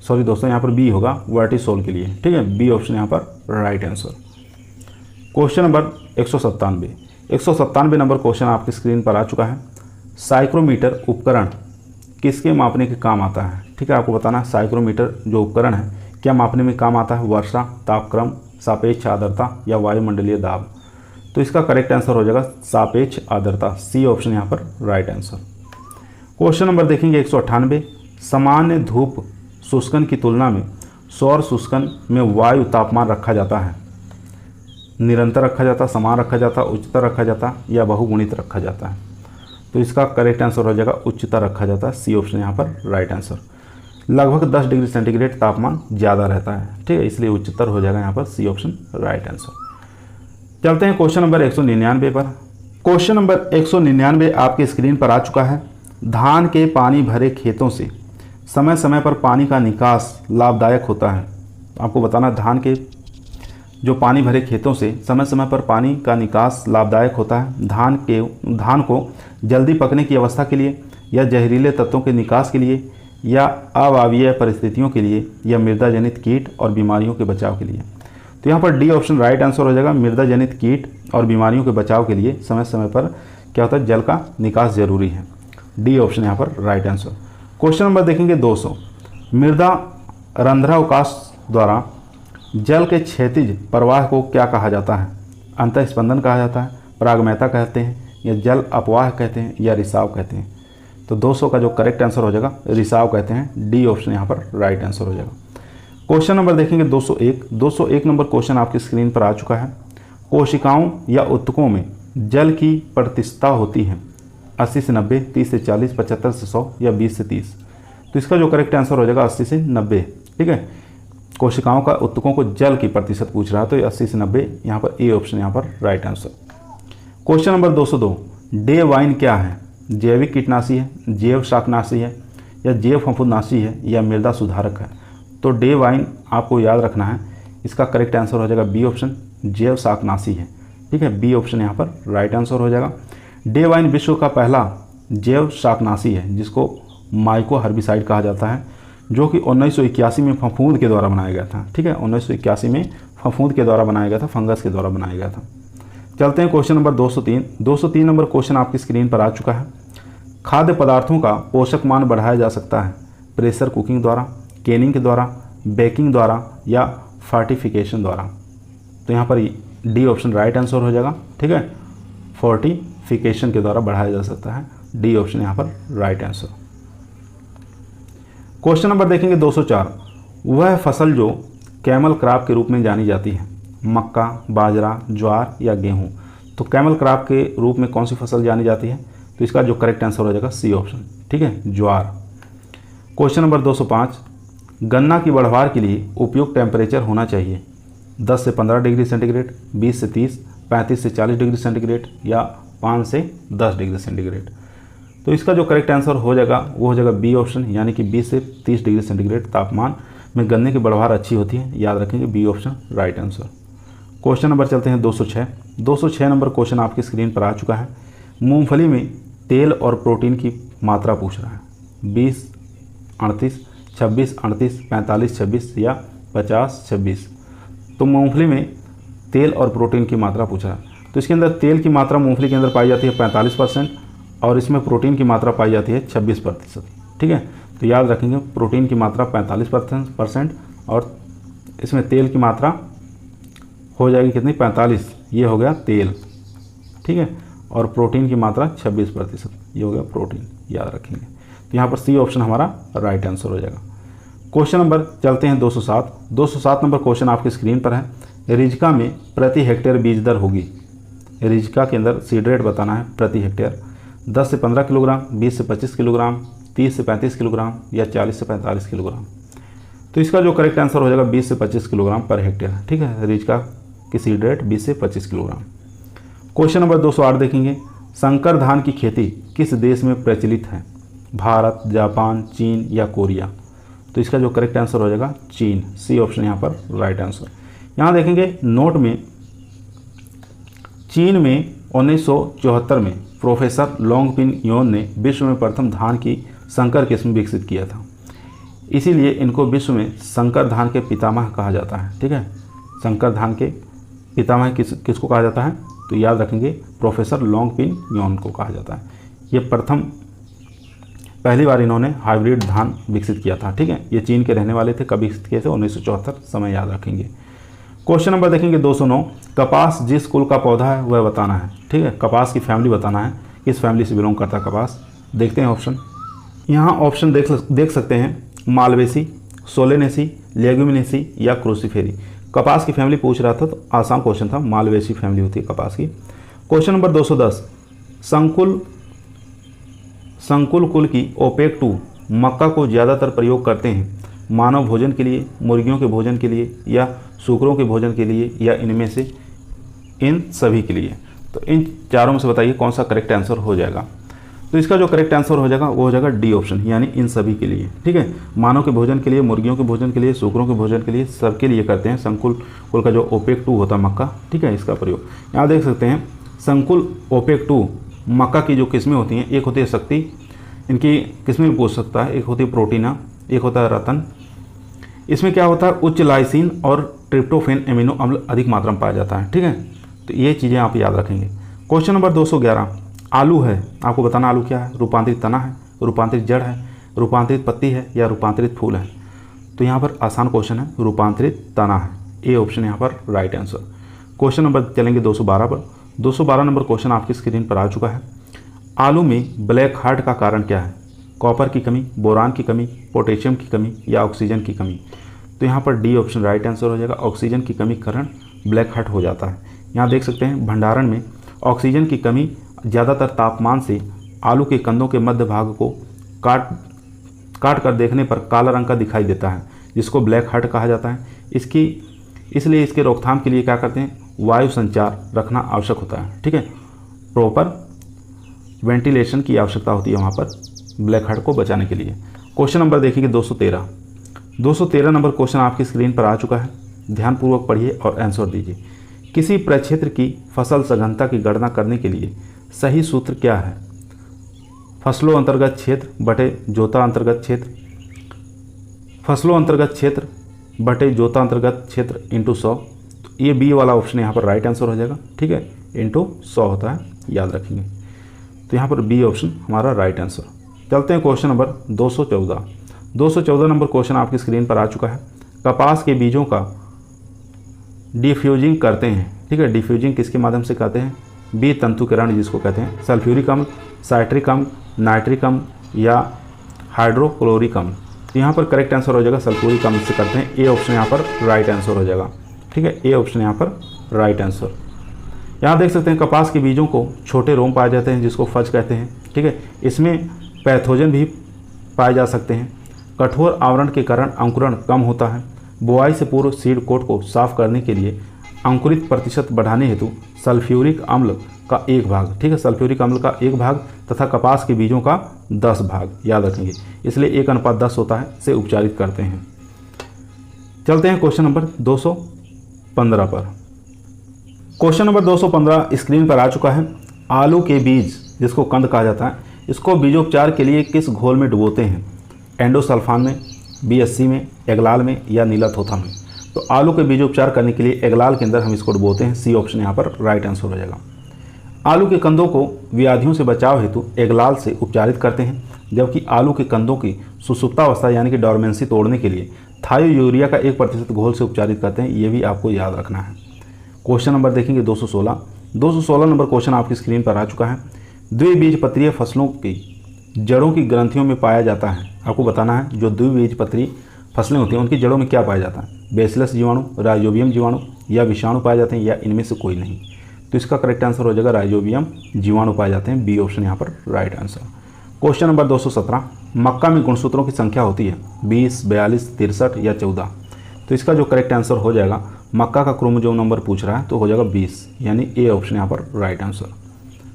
सॉरी दोस्तों यहाँ पर बी होगा, वर्टिसॉल के लिए। ठीक है, बी ऑप्शन यहाँ पर right answer. Question number 197 number question आपकी स्क्रीन पर आ चुका है। साइक्रोमीटर उपकरण किसके मापने के काम आता है? ठीक है, आपको बताना है साइक्रोमीटर जो उपकरण है क्या मापने में काम आता है? वर्षा, तापक्रम, सापेक्ष आर्द्रता, या वायुमंडलीय दाब। तो इसका करेक्ट आंसर हो जाएगा सापेक्ष आर्द्रता, सी ऑप्शन यहाँ पर राइट आंसर। क्वेश्चन नंबर देखेंगे 198, सामान्य धूप शुष्कन की तुलना में सौर शुष्कन में वायु तापमान रखा जाता है, निरंतर रखा जाता, समान रखा जाता, उच्चतर रखा जाता, या बहुगुणित रखा जाता है। तो इसका करेक्ट आंसर हो जाएगा उच्चतर रखा जाता है, सी ऑप्शन यहाँ पर राइट आंसर। लगभग 10 डिग्री सेंटीग्रेड तापमान ज़्यादा रहता है, ठीक है, इसलिए उच्चतर हो जाएगा यहाँ पर सी ऑप्शन राइट आंसर। चलते हैं क्वेश्चन नंबर 199 पर। क्वेश्चन नंबर 199 आपके स्क्रीन पर आ चुका है। धान के पानी भरे खेतों से समय समय पर पानी का निकास लाभदायक होता है। आपको बताना धान के जो पानी भरे खेतों से समय समय पर पानी का निकास लाभदायक होता है। धान को जल्दी पकने की अवस्था के लिए, या जहरीले तत्वों के निकास के लिए, या अवायवीय परिस्थितियों के लिए, या मृदा जनित कीट और बीमारियों के बचाव के लिए। तो यहाँ पर डी ऑप्शन राइट आंसर हो जाएगा। मृदा जनित कीट और बीमारियों के बचाव के लिए समय समय पर क्या होता है, जल का निकास जरूरी है। डी ऑप्शन यहाँ पर राइट आंसर। क्वेश्चन नंबर देखेंगे 200, मृदा रंध्रावकाश द्वारा जल के क्षैतिज प्रवाह को क्या कहा जाता है? अंतःस्पंदन कहा जाता है, परागमयता कहते हैं, या जल अपवाह कहते हैं, या रिसाव कहते हैं। तो 200 का जो करेक्ट आंसर हो जाएगा रिसाव कहते हैं, डी ऑप्शन यहाँ पर राइट आंसर हो जाएगा। क्वेश्चन नंबर देखेंगे 201 नंबर क्वेश्चन आपकी स्क्रीन पर आ चुका है। कोशिकाओं या ऊतकों में जल की प्रतिशतता होती है 80 से 90, 30 से 40, 75 से 100, या 20 से 30। तो इसका जो करेक्ट आंसर हो जाएगा 80 से 90। ठीक है, कोशिकाओं का ऊतकों को जल की प्रतिशत पूछ रहा है, तो 80 से 90 यहाँ पर ए ऑप्शन यहाँ पर राइट आंसर। क्वेश्चन नंबर 202, डेवाइन क्या है? जैविक कीटनाशी है, जैव शाकनाशी है, या जैव फफूंदनाशी है, या मृदा सुधारक है। तो डेवाइन आपको याद रखना है, इसका करेक्ट आंसर हो जाएगा बी ऑप्शन, जैव शाकनाशी है। ठीक है, बी ऑप्शन यहाँ पर राइट आंसर हो जाएगा। डेवाइन विश्व का पहला जैव शाकनाशी है जिसको माइको हर्बिसाइड कहा जाता है, जो कि 1981 में फफूंद के द्वारा बनाया गया था। ठीक है, 1981 में फफूंद के द्वारा बनाया गया था, फंगस के द्वारा बनाया गया था। चलते हैं क्वेश्चन नंबर 203 नंबर क्वेश्चन आपकी स्क्रीन पर आ चुका है। खाद्य पदार्थों का पोषक मान बढ़ाया जा सकता है प्रेशर कुकिंग द्वारा, केनिंग के द्वारा, बेकिंग द्वारा, या फोर्टिफिकेशन द्वारा। तो यहाँ पर डी ऑप्शन राइट आंसर हो जाएगा। ठीक है, फोर्टिफिकेशन के द्वारा बढ़ाया जा सकता है, डी ऑप्शन यहाँ पर राइट आंसर। क्वेश्चन नंबर देखेंगे 204, वह फसल जो कैमल क्रॉप के रूप में जानी जाती है, मक्का, बाजरा, ज्वार, या गेहूं। तो कैमल क्रॉप के रूप में कौन सी फसल जानी जाती है? तो इसका जो करेक्ट आंसर हो जाएगा सी ऑप्शन। ठीक है, ज्वार। क्वेश्चन नंबर 205, गन्ना की बढ़वार के लिए उपयुक्त टेम्परेचर होना चाहिए 10 से 15 डिग्री सेंटीग्रेड, 20 से 30, 35 से 40 डिग्री सेंटीग्रेड, या 5 से 10 डिग्री सेंटीग्रेड। तो इसका जो करेक्ट आंसर हो जाएगा वो हो जाएगा बी ऑप्शन, यानी कि 20 से 30 डिग्री सेंटीग्रेड तापमान में गन्ने की बढ़वार अच्छी होती है। याद रखेंगे, B option right answer. Question number चलते हैं 206 नंबर क्वेश्चन आपकी स्क्रीन पर आ चुका है। मूंगफली में तेल और प्रोटीन की मात्रा पूछ रहा है 20, 38, 26, 38, 45, 26, या 50, 26। तो मूंगफली में तेल और प्रोटीन की मात्रा पूछ रहा है। तो इसके अंदर तेल की मात्रा मूंगफली के अंदर पाई जाती है 45%, और इसमें प्रोटीन की मात्रा पाई जाती है 26%। ठीक है, तो याद रखेंगे प्रोटीन की मात्रा 45% और इसमें तेल की मात्रा हो जाएगी कितनी, 45। ये हो गया तेल। ठीक है, और प्रोटीन की मात्रा 26%, ये हो गया प्रोटीन। याद रखेंगे, तो यहाँ पर सी ऑप्शन हमारा राइट आंसर हो जाएगा। क्वेश्चन नंबर चलते हैं 207। 207 नंबर क्वेश्चन आपकी स्क्रीन पर है। रिजका में प्रति हेक्टेयर बीज दर होगी। रिजका के अंदर सीड रेट बताना है प्रति हेक्टेयर 10 से 15 किलोग्राम, 20 से 25 किलोग्राम, 30 से 35 किलोग्राम या 40 से 45 किलोग्राम। तो इसका जो करेक्ट आंसर हो जाएगा 20 से 25 किलोग्राम पर हेक्टेयर। ठीक है, रिजका की सीड रेट 20 से 25 किलोग्राम। क्वेश्चन नंबर 208 देखेंगे। संकर धान की खेती किस देश में प्रचलित है? भारत, जापान, चीन या कोरिया? तो इसका जो करेक्ट आंसर हो जाएगा चीन। सी ऑप्शन यहाँ पर राइट आंसर। यहाँ देखेंगे नोट में, चीन में 1974 में प्रोफेसर लोंगपिन योन ने विश्व में प्रथम धान की संकर किस्म विकसित किया था। इसीलिए इनको विश्व में संकर धान के पितामह कहा जाता है। ठीक है, संकर धान के पितामह किसको कहा जाता है? तो याद रखेंगे प्रोफेसर लोंगपिन योन को कहा जाता है। ये पहली बार इन्होंने हाइब्रिड धान विकसित किया था। ठीक है, ये चीन के रहने वाले थे। कब विकसित किए थे? 1974। समय याद रखेंगे। क्वेश्चन नंबर देखेंगे 209। कपास जिस कुल का पौधा है वह बताना है। ठीक है, कपास की फैमिली बताना है, किस फैमिली से बिलोंग करता है कपास। देखते हैं ऑप्शन। यहाँ ऑप्शन देख सकते हैं, मालवेसी, सोलेनेसी, लेग्यूमिनेसी या क्रूसीफेरी। कपास की फैमिली पूछ रहा था तो आसान क्वेश्चन था, मालवेसी फैमिली होती है कपास की। Question number 210। संकुल कुल की ओपेक 2 मक्का को ज़्यादातर प्रयोग करते हैं मानव भोजन के लिए, मुर्गियों के भोजन के लिए या सूकरों के भोजन के लिए या इनमें से इन सभी के लिए। तो इन चारों में से बताइए कौन सा करेक्ट आंसर हो जाएगा। तो इसका जो करेक्ट आंसर हो जाएगा वो हो जाएगा डी ऑप्शन, यानी इन सभी के लिए। ठीक है, मानव के भोजन के लिए, मुर्गियों के भोजन के लिए, सूकरों के भोजन के लिए, सबके लिए करते हैं संकुल कुल का जो ओपेक 2 होता है मक्का। ठीक है, इसका प्रयोग यहाँ देख सकते हैं। संकुल ओपेक 2 मक्का की जो किस्में होती हैं, एक होती है शक्ति, इनकी किस्में भी पूछ सकता है, एक होती है प्रोटीना, एक होता है रतन। इसमें क्या होता है, उच्च लाइसिन और ट्रिप्टोफेन एमिनो अम्ल अधिक मात्रा में पाया जाता है। ठीक है, तो ये चीज़ें आप याद रखेंगे। Question number 211। आलू है, आपको बताना आलू क्या है। रूपांतरित तना है, रूपांतरित जड़ है, रूपांतरित पत्ती है या रूपांतरित फूल है। तो यहाँ पर आसान क्वेश्चन है, रूपांतरित तना है। ए ऑप्शन यहाँ पर राइट आंसर। क्वेश्चन नंबर चलेंगे 212 पर। 212 नंबर क्वेश्चन आपकी स्क्रीन पर आ चुका है। आलू में ब्लैक हार्ट का कारण क्या है? कॉपर की कमी, बोरान की कमी, पोटेशियम की कमी या ऑक्सीजन की कमी? तो यहाँ पर डी ऑप्शन राइट आंसर हो जाएगा। ऑक्सीजन की कमी के कारण ब्लैक हार्ट हो जाता है। यहाँ देख सकते हैं भंडारण में ऑक्सीजन की कमी ज़्यादातर तापमान से आलू के कंदों के मध्य भाग को काट कर देखने पर काला रंग का दिखाई देता है, जिसको ब्लैक हार्ट कहा जाता है। इसलिए इसके रोकथाम के लिए क्या करते हैं, वायु संचार रखना आवश्यक होता है। ठीक है, प्रॉपर वेंटिलेशन की आवश्यकता होती है वहाँ पर ब्लैक हार्ट को बचाने के लिए। क्वेश्चन नंबर देखिए 213। 213 नंबर क्वेश्चन आपकी स्क्रीन पर आ चुका है। ध्यानपूर्वक पढ़िए और आंसर दीजिए। किसी प्रक्षेत्र की फसल सघनता की गणना करने के लिए सही सूत्र क्या है? फसलों अंतर्गत क्षेत्र बटे जोता अंतर्गत क्षेत्र, फसलों अंतर्गत क्षेत्र बटे जोता अंतर्गत क्षेत्र इंटू 100। तो ये बी वाला ऑप्शन यहाँ पर राइट आंसर हो जाएगा। ठीक है, इंटू 100 होता है, याद रखेंगे। तो यहाँ पर बी ऑप्शन हमारा राइट आंसर। चलते हैं क्वेश्चन नंबर 214। 214 नंबर क्वेश्चन आपकी स्क्रीन पर आ चुका है। कपास के बीजों का डिफ्यूजिंग करते हैं। ठीक है, डिफ्यूजिंग किसके माध्यम से करते हैं? बी तंतुकरण जिसको कहते हैं। सल्फ्यूरिक अम्ल, साइट्रिक अम्ल, नाइट्रिक अम्ल या हाइड्रोक्लोरिक अम्ल। तो यहाँ पर करेक्ट आंसर हो जाएगा सल्फ्यूरिक अम्ल से करते हैं। ए ऑप्शन यहाँ पर राइट आंसर हो जाएगा। ठीक है, ए ऑप्शन यहाँ पर राइट आंसर। यहाँ देख सकते हैं कपास के बीजों को छोटे रोम पाए जाते हैं जिसको फज कहते हैं। ठीक है, इसमें पैथोजन भी पाए जा सकते हैं। कठोर आवरण के कारण अंकुरण कम होता है। बुआई से पूर्व सीड कोट को साफ करने के लिए अंकुरित प्रतिशत बढ़ाने हेतु सल्फ्यूरिक अम्ल का 1 भाग, ठीक है, सल्फ्यूरिक अम्ल का 1 भाग तथा कपास के बीजों का 10 भाग, याद रखेंगे। इसलिए 1:10 होता है, से उपचारित करते हैं। चलते हैं क्वेश्चन नंबर 215 पर। क्वेश्चन नंबर 215 स्क्रीन पर आ चुका है। आलू के बीज जिसको कंद कहा जाता है, इसको बीजोपचार के लिए किस घोल में डुबोते हैं? एंडोसल्फान में, BSC में, एगलाल में या नीलाथोथा में? तो आलू के बीजोपचार करने के लिए एगलाल के अंदर हम इसको डुबोते हैं। सी ऑप्शन यहाँ पर राइट आंसर हो जाएगा। आलू के कंदों को व्याधियों से बचाव हेतु एगलाल से उपचारित करते हैं, जबकि आलू के कंदों की सुसुप्तावस्था यानी कि डॉर्मेंसी तोड़ने के लिए थायोयूरिया का 1% घोल से उपचारित करते हैं। ये भी आपको याद रखना है। क्वेश्चन नंबर देखेंगे 216। 216 नंबर क्वेश्चन आपकी स्क्रीन पर आ चुका है। द्विबीजपत्रीय फसलों की जड़ों की ग्रंथियों में पाया जाता है। आपको बताना है जो द्विबीजपत्री फसलें होती हैं उनकी जड़ों में क्या पाया जाता है? बेसिलस जीवाणु, राइजोबियम जीवाणु या विषाणु पाए जाते हैं या इनमें से कोई नहीं? तो इसका करेक्ट आंसर हो जाएगा राइजोबियम जीवाणु पाए जाते हैं। बी ऑप्शन यहाँ पर राइट आंसर। क्वेश्चन नंबर 217, मक्का में गुणसूत्रों की संख्या होती है 20, 42, 63 या 14? तो इसका जो करेक्ट आंसर हो जाएगा, मक्का का क्रोमोसोम नंबर पूछ रहा है तो हो जाएगा 20, यानी ए ऑप्शन यहाँ पर राइट आंसर।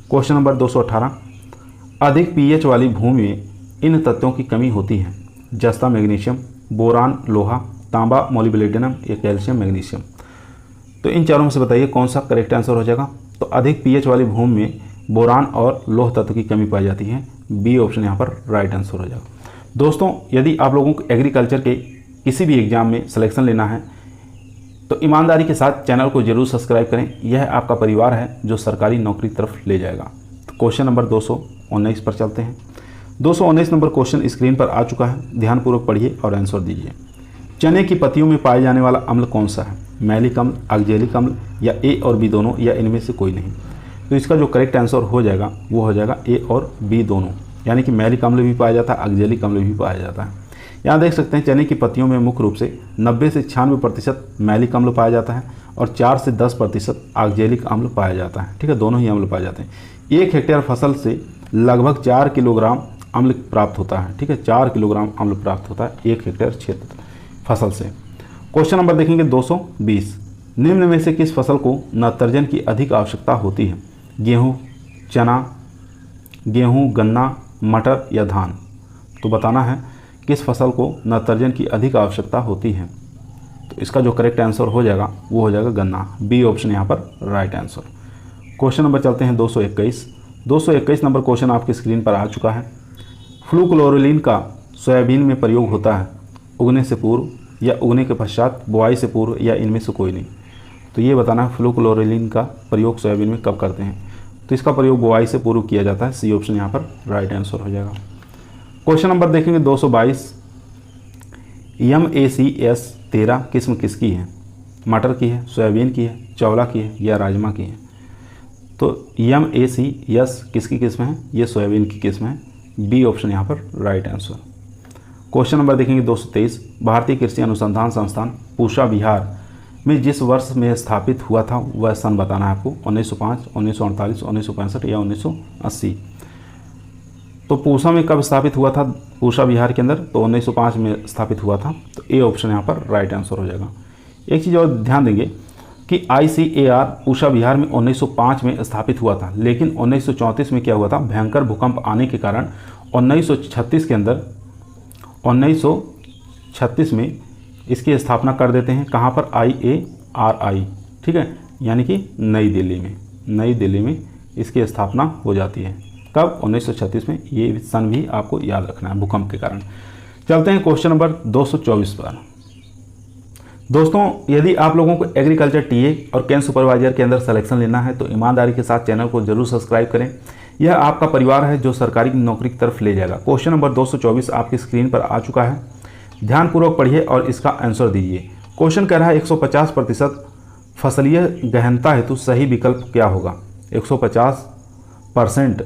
क्वेश्चन नंबर 218, अधिक पीएच वाली भूमि में इन तत्वों की कमी होती है? जस्ता मैग्नीशियम, बोरान लोहा, तांबा मोलिब्डेनम या कैल्शियम मैग्नीशियम? तो इन चारों में से बताइए कौन सा करेक्ट आंसर हो जाएगा। तो अधिक पीएच वाली भूमि में बोरान और लोह तत्व की कमी पाई जाती है। बी ऑप्शन यहाँ पर राइट आंसर हो जाएगा। दोस्तों, यदि आप लोगों को एग्रीकल्चर के किसी भी एग्जाम में सिलेक्शन लेना है तो ईमानदारी के साथ चैनल को जरूर सब्सक्राइब करें। यह आपका परिवार है जो सरकारी नौकरी की तरफ ले जाएगा। तो क्वेश्चन नंबर 219 पर चलते हैं। 219 नंबर क्वेश्चन स्क्रीन पर आ चुका है, ध्यानपूर्वक पढ़िए और आंसर दीजिए। चने की पत्तियों में पाए जाने वाला अम्ल कौन सा है? मैलिक अम्ल, ऑक्जेलिक अम्ल या ए और बी दोनों या इनमें से कोई नहीं? तो इसका जो करेक्ट आंसर हो जाएगा वो हो जाएगा ए और बी दोनों, यानी कि मैलिक अम्ल भी पाया जाता है, ऑक्जेलिक अम्ल भी पाया जाता है। यहाँ देख सकते हैं चने की पत्तियों में मुख्य रूप से 90 से 96% मैलिक अम्ल पाया जाता है और 4 से 10% ऑक्जेलिक अम्ल पाया जाता है। ठीक है, दोनों ही अम्ल पाए जाते हैं। 1 हेक्टेयर फसल से लगभग 4 किलोग्राम अम्ल प्राप्त होता है। ठीक है, 4 किलोग्राम अम्ल प्राप्त होता है 1 हेक्टेयर क्षेत्र फसल से। क्वेश्चन नंबर देखेंगे 220, निम्न में से किस फसल को नाइट्रोजन की अधिक आवश्यकता होती है? गेहूँ, चना, गेहूँ, गन्ना, मटर या धान? तो बताना है किस फसल को नाइट्रोजन की अधिक आवश्यकता होती है। तो इसका जो करेक्ट आंसर हो जाएगा वो हो जाएगा गन्ना। बी ऑप्शन यहाँ पर राइट आंसर। क्वेश्चन नंबर चलते हैं 221। 221 नंबर क्वेश्चन आपकी स्क्रीन पर आ चुका है। फ्लूक्लोरोलिन का सोयाबीन में प्रयोग होता है उगने से पूर्व या उगने के पश्चात, बुआई से पूर्व या इनमें से कोई नहीं? तो ये बताना है फ्लूक्लोरोलिन का प्रयोग सोयाबीन में कब करते हैं। तो इसका प्रयोग बुआई से पूर्व किया जाता है। सी ऑप्शन यहाँ पर राइट आंसर हो जाएगा। क्वेश्चन नंबर देखेंगे 222, MACS 13 किस्म किसकी है? मटर की है, सोयाबीन की है, चौला की है या राजमा की है? तो MACS किसकी किस्म है? ये सोयाबीन की किस्म है। बी ऑप्शन यहाँ पर राइट आंसर। क्वेश्चन नंबर देखेंगे 223, भारतीय कृषि अनुसंधान संस्थान पूसा बिहार में जिस वर्ष में स्थापित हुआ था वह सन बताना है आपको। 1905, 1948, 1965 या 1980? तो पूसा में कब स्थापित हुआ था पूसा बिहार के अंदर? तो 1905 में स्थापित हुआ था। तो ए ऑप्शन यहाँ पर राइट आंसर हो जाएगा। एक चीज़ और ध्यान देंगे कि ICAR पूसा बिहार में 1905 में स्थापित हुआ था, लेकिन 1934 में क्या हुआ था, भयंकर भूकंप आने के कारण 1936 के अंदर 1936 में इसकी स्थापना कर देते हैं। कहाँ पर? IARI, ठीक है, यानी कि नई दिल्ली में इसकी स्थापना हो जाती है। कब? 1936 में। ये सन भी आपको याद रखना है भूकंप के कारण। चलते हैं क्वेश्चन नंबर 224 पर। दोस्तों, यदि आप लोगों को एग्रीकल्चर टीए और कैंप सुपरवाइजर के अंदर सिलेक्शन लेना है तो ईमानदारी के साथ चैनल को जरूर सब्सक्राइब करें। यह आपका परिवार है जो सरकारी नौकरी की तरफ ले जाएगा। क्वेश्चन नंबर 224 आपकी स्क्रीन पर आ चुका है, ध्यानपूर्वक पढ़िए और इसका आंसर दीजिए। क्वेश्चन कह रहा है 150% फसलीय गहनता हेतु सही विकल्प क्या होगा? 150%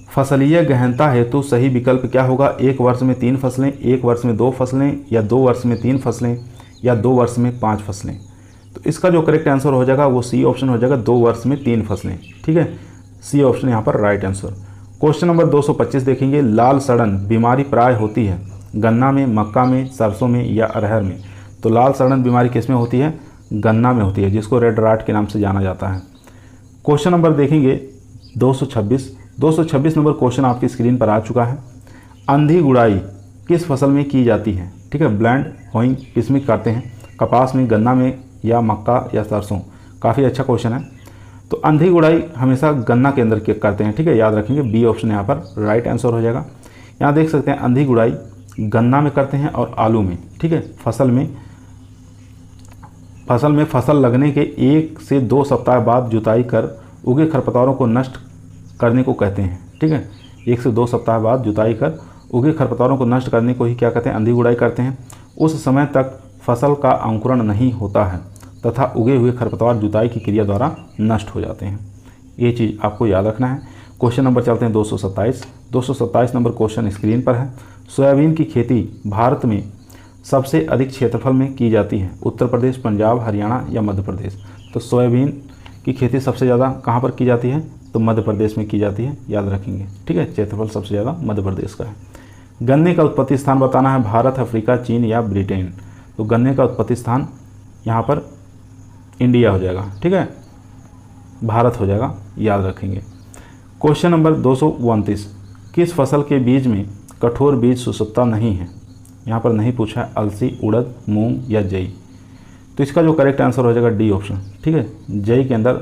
फसलीय गहनता हेतु सही विकल्प क्या होगा? 1 वर्ष में 3 फसलें, 1 वर्ष में 2 फसलें या 2 वर्ष में 3 फसलें या 2 वर्ष में 5 फसलें? तो इसका जो करेक्ट आंसर हो जाएगा वो सी ऑप्शन हो जाएगा, 2 वर्ष में 3 फसलें। ठीक है, सी ऑप्शन यहाँ पर राइट आंसर। क्वेश्चन नंबर 225 देखेंगे, लाल सड़न बीमारी प्राय होती है गन्ना में, मक्का में, सरसों में या अरहर में? तो लाल सड़न बीमारी किस में होती है? गन्ना में होती है, जिसको रेड राट के नाम से जाना जाता है। क्वेश्चन नंबर देखेंगे 226 नंबर क्वेश्चन आपकी स्क्रीन पर आ चुका है। अंधी गुड़ाई किस फसल में की जाती है? ठीक है, ब्लेंड होइंग किस में करते हैं? कपास में, गन्ना में या मक्का या सरसों? काफ़ी अच्छा क्वेश्चन है। तो अंधी गुड़ाई हमेशा गन्ना के अंदर करते हैं। ठीक है, याद रखेंगे, बी ऑप्शन यहाँ पर राइट आंसर हो जाएगा। यहाँ देख सकते हैं अंधी गुड़ाई गन्ना में करते हैं और आलू में। ठीक है, फसल में फसल लगने के 1 से 2 सप्ताह बाद जुताई कर उगे खरपतवारों को नष्ट करने को कहते हैं। ठीक है, 1 से 2 सप्ताह बाद जुताई कर उगे खरपतवारों को नष्ट करने को ही क्या कहते हैं? अंधी गुड़ाई करते हैं। उस समय तक फसल का अंकुरण नहीं होता है तथा उगे हुए खरपतवार जुताई की क्रिया द्वारा नष्ट हो जाते हैं। ये चीज़ आपको याद रखना है। क्वेश्चन नंबर चलते हैं 227 नंबर क्वेश्चन स्क्रीन पर है। सोयाबीन की खेती भारत में सबसे अधिक क्षेत्रफल में की जाती है? उत्तर प्रदेश, पंजाब, हरियाणा या मध्य प्रदेश? तो सोयाबीन की खेती सबसे ज़्यादा कहाँ पर की जाती है? तो मध्य प्रदेश में की जाती है, याद रखेंगे। ठीक है, क्षेत्रफल सबसे ज़्यादा मध्य प्रदेश का है। गन्ने का उत्पत्ति स्थान बताना है, भारत, अफ्रीका, चीन या ब्रिटेन? तो गन्ने का उत्पत्ति स्थान यहाँ पर इंडिया हो जाएगा। ठीक है, भारत हो जाएगा, याद रखेंगे। क्वेश्चन नंबर 229, किस फसल के बीज में कठोर बीज सुसप्ता नहीं है? यहाँ पर नहीं पूछा है अलसी, उड़द, मूंग या जई। तो इसका जो करेक्ट आंसर हो जाएगा डी ऑप्शन। ठीक है, जई के अंदर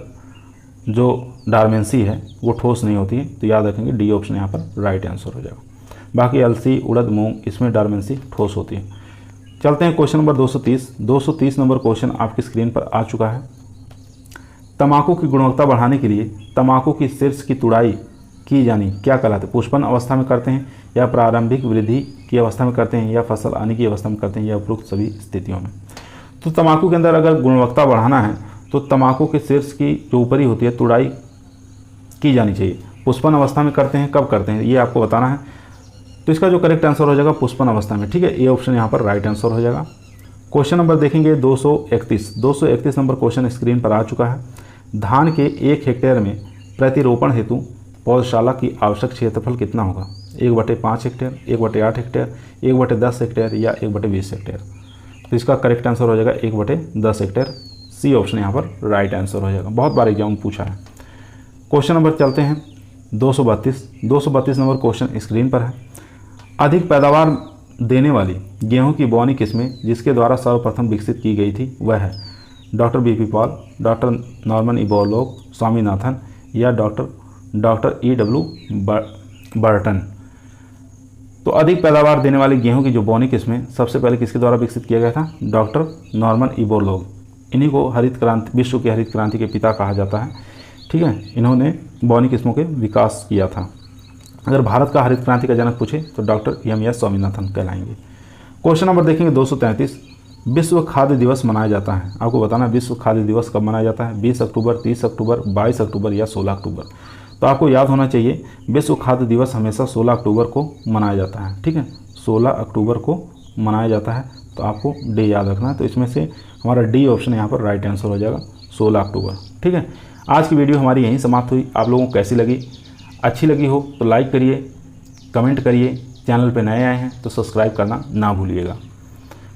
जो डार्मेंसी है वो ठोस नहीं होती है, तो याद रखेंगे डी ऑप्शन यहाँ पर राइट आंसर हो जाएगा। बाकी अलसी, उड़द, मूंग इसमें डार्मेंसी ठोस होती है। चलते हैं क्वेश्चन नंबर 230। 230 नंबर क्वेश्चन आपकी स्क्रीन पर आ चुका है। तंबाकू की गुणवत्ता बढ़ाने के लिए तंबाकू की शीर्ष की तुड़ाई की जानी क्या कहलाती है? पुष्पन अवस्था में करते हैं या प्रारंभिक वृद्धि की अवस्था में करते हैं या फसल आने की अवस्था में करते हैं या उपरोक्त सभी स्थितियों में? तो तंबाकू के अंदर अगर गुणवत्ता बढ़ाना है तो तंबाकू के शीर्ष की जो ऊपरी होती है तुड़ाई की जानी चाहिए। पुष्पन अवस्था में करते हैं, कब करते हैं ये आपको बताना है। तो इसका जो करेक्ट आंसर हो जाएगा पुष्पन अवस्था में। ठीक है, ये ऑप्शन यहाँ पर राइट आंसर हो जाएगा। क्वेश्चन नंबर देखेंगे 231 नंबर क्वेश्चन स्क्रीन पर आ चुका है। धान के 1 हेक्टेयर में प्रतिरोपण हेतु पौधशाला की आवश्यक क्षेत्रफल कितना होगा? 1/5 हेक्टेयर, 1/8 हेक्टेयर, 1/10 हेक्टेयर या 1/20 हेक्टेयर? तो इसका करेक्ट आंसर हो जाएगा 1/10 हेक्टेयर। सी ऑप्शन यहाँ पर राइट आंसर हो जाएगा। बहुत बार एग्जाम पूछा है। क्वेश्चन नंबर चलते हैं 232 नंबर क्वेश्चन स्क्रीन पर है। अधिक पैदावार देने वाली गेहूं की बौनी किस्में जिसके द्वारा सर्वप्रथम विकसित की गई थी वह है doctor BP Paul, doctor Norman Borlaug, Swaminathan या डॉक्टर EW बर्टन? तो अधिक पैदावार देने वाली गेहूं की जो बौनी किस्में सबसे पहले किसके द्वारा विकसित किया गया था? Doctor Norman Borlaug. इन्हीं को हरित क्रांति, विश्व की हरित क्रांति के पिता कहा जाता है। ठीक है, इन्होंने बौनी किस्मों के विकास किया था। अगर भारत का हरित क्रांति का जनक पूछे तो डॉक्टर EM.S. स्वामीनाथन कहलाएंगे। क्वेश्चन नंबर देखेंगे 233। विश्व खाद्य दिवस मनाया जाता है, आपको बताना विश्व खाद्य दिवस कब मनाया जाता है? 20 अक्टूबर, 30 अक्टूबर, 22 अक्टूबर या 16 अक्टूबर? तो आपको याद होना चाहिए विश्व खाद्य दिवस हमेशा 16 अक्टूबर को मनाया जाता है। ठीक है, 16 अक्टूबर को मनाया जाता है, तो आपको डे याद रखना है। तो इसमें से हमारा डी ऑप्शन यहाँ पर राइट आंसर हो जाएगा 16 अक्टूबर। ठीक है, आज की वीडियो हमारी यहीं समाप्त हुई। आप लोगों को कैसी लगी? अच्छी लगी हो तो लाइक करिए, कमेंट करिए। चैनल पर नए आए हैं तो सब्सक्राइब करना ना भूलिएगा।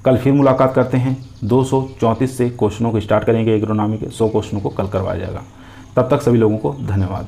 कल फिर मुलाकात करते हैं। 234 से क्वेश्चनों को स्टार्ट करेंगे। एग्रोनॉमी के 100 क्वेश्चनों को कल करवाया जाएगा। तब तक सभी लोगों को धन्यवाद।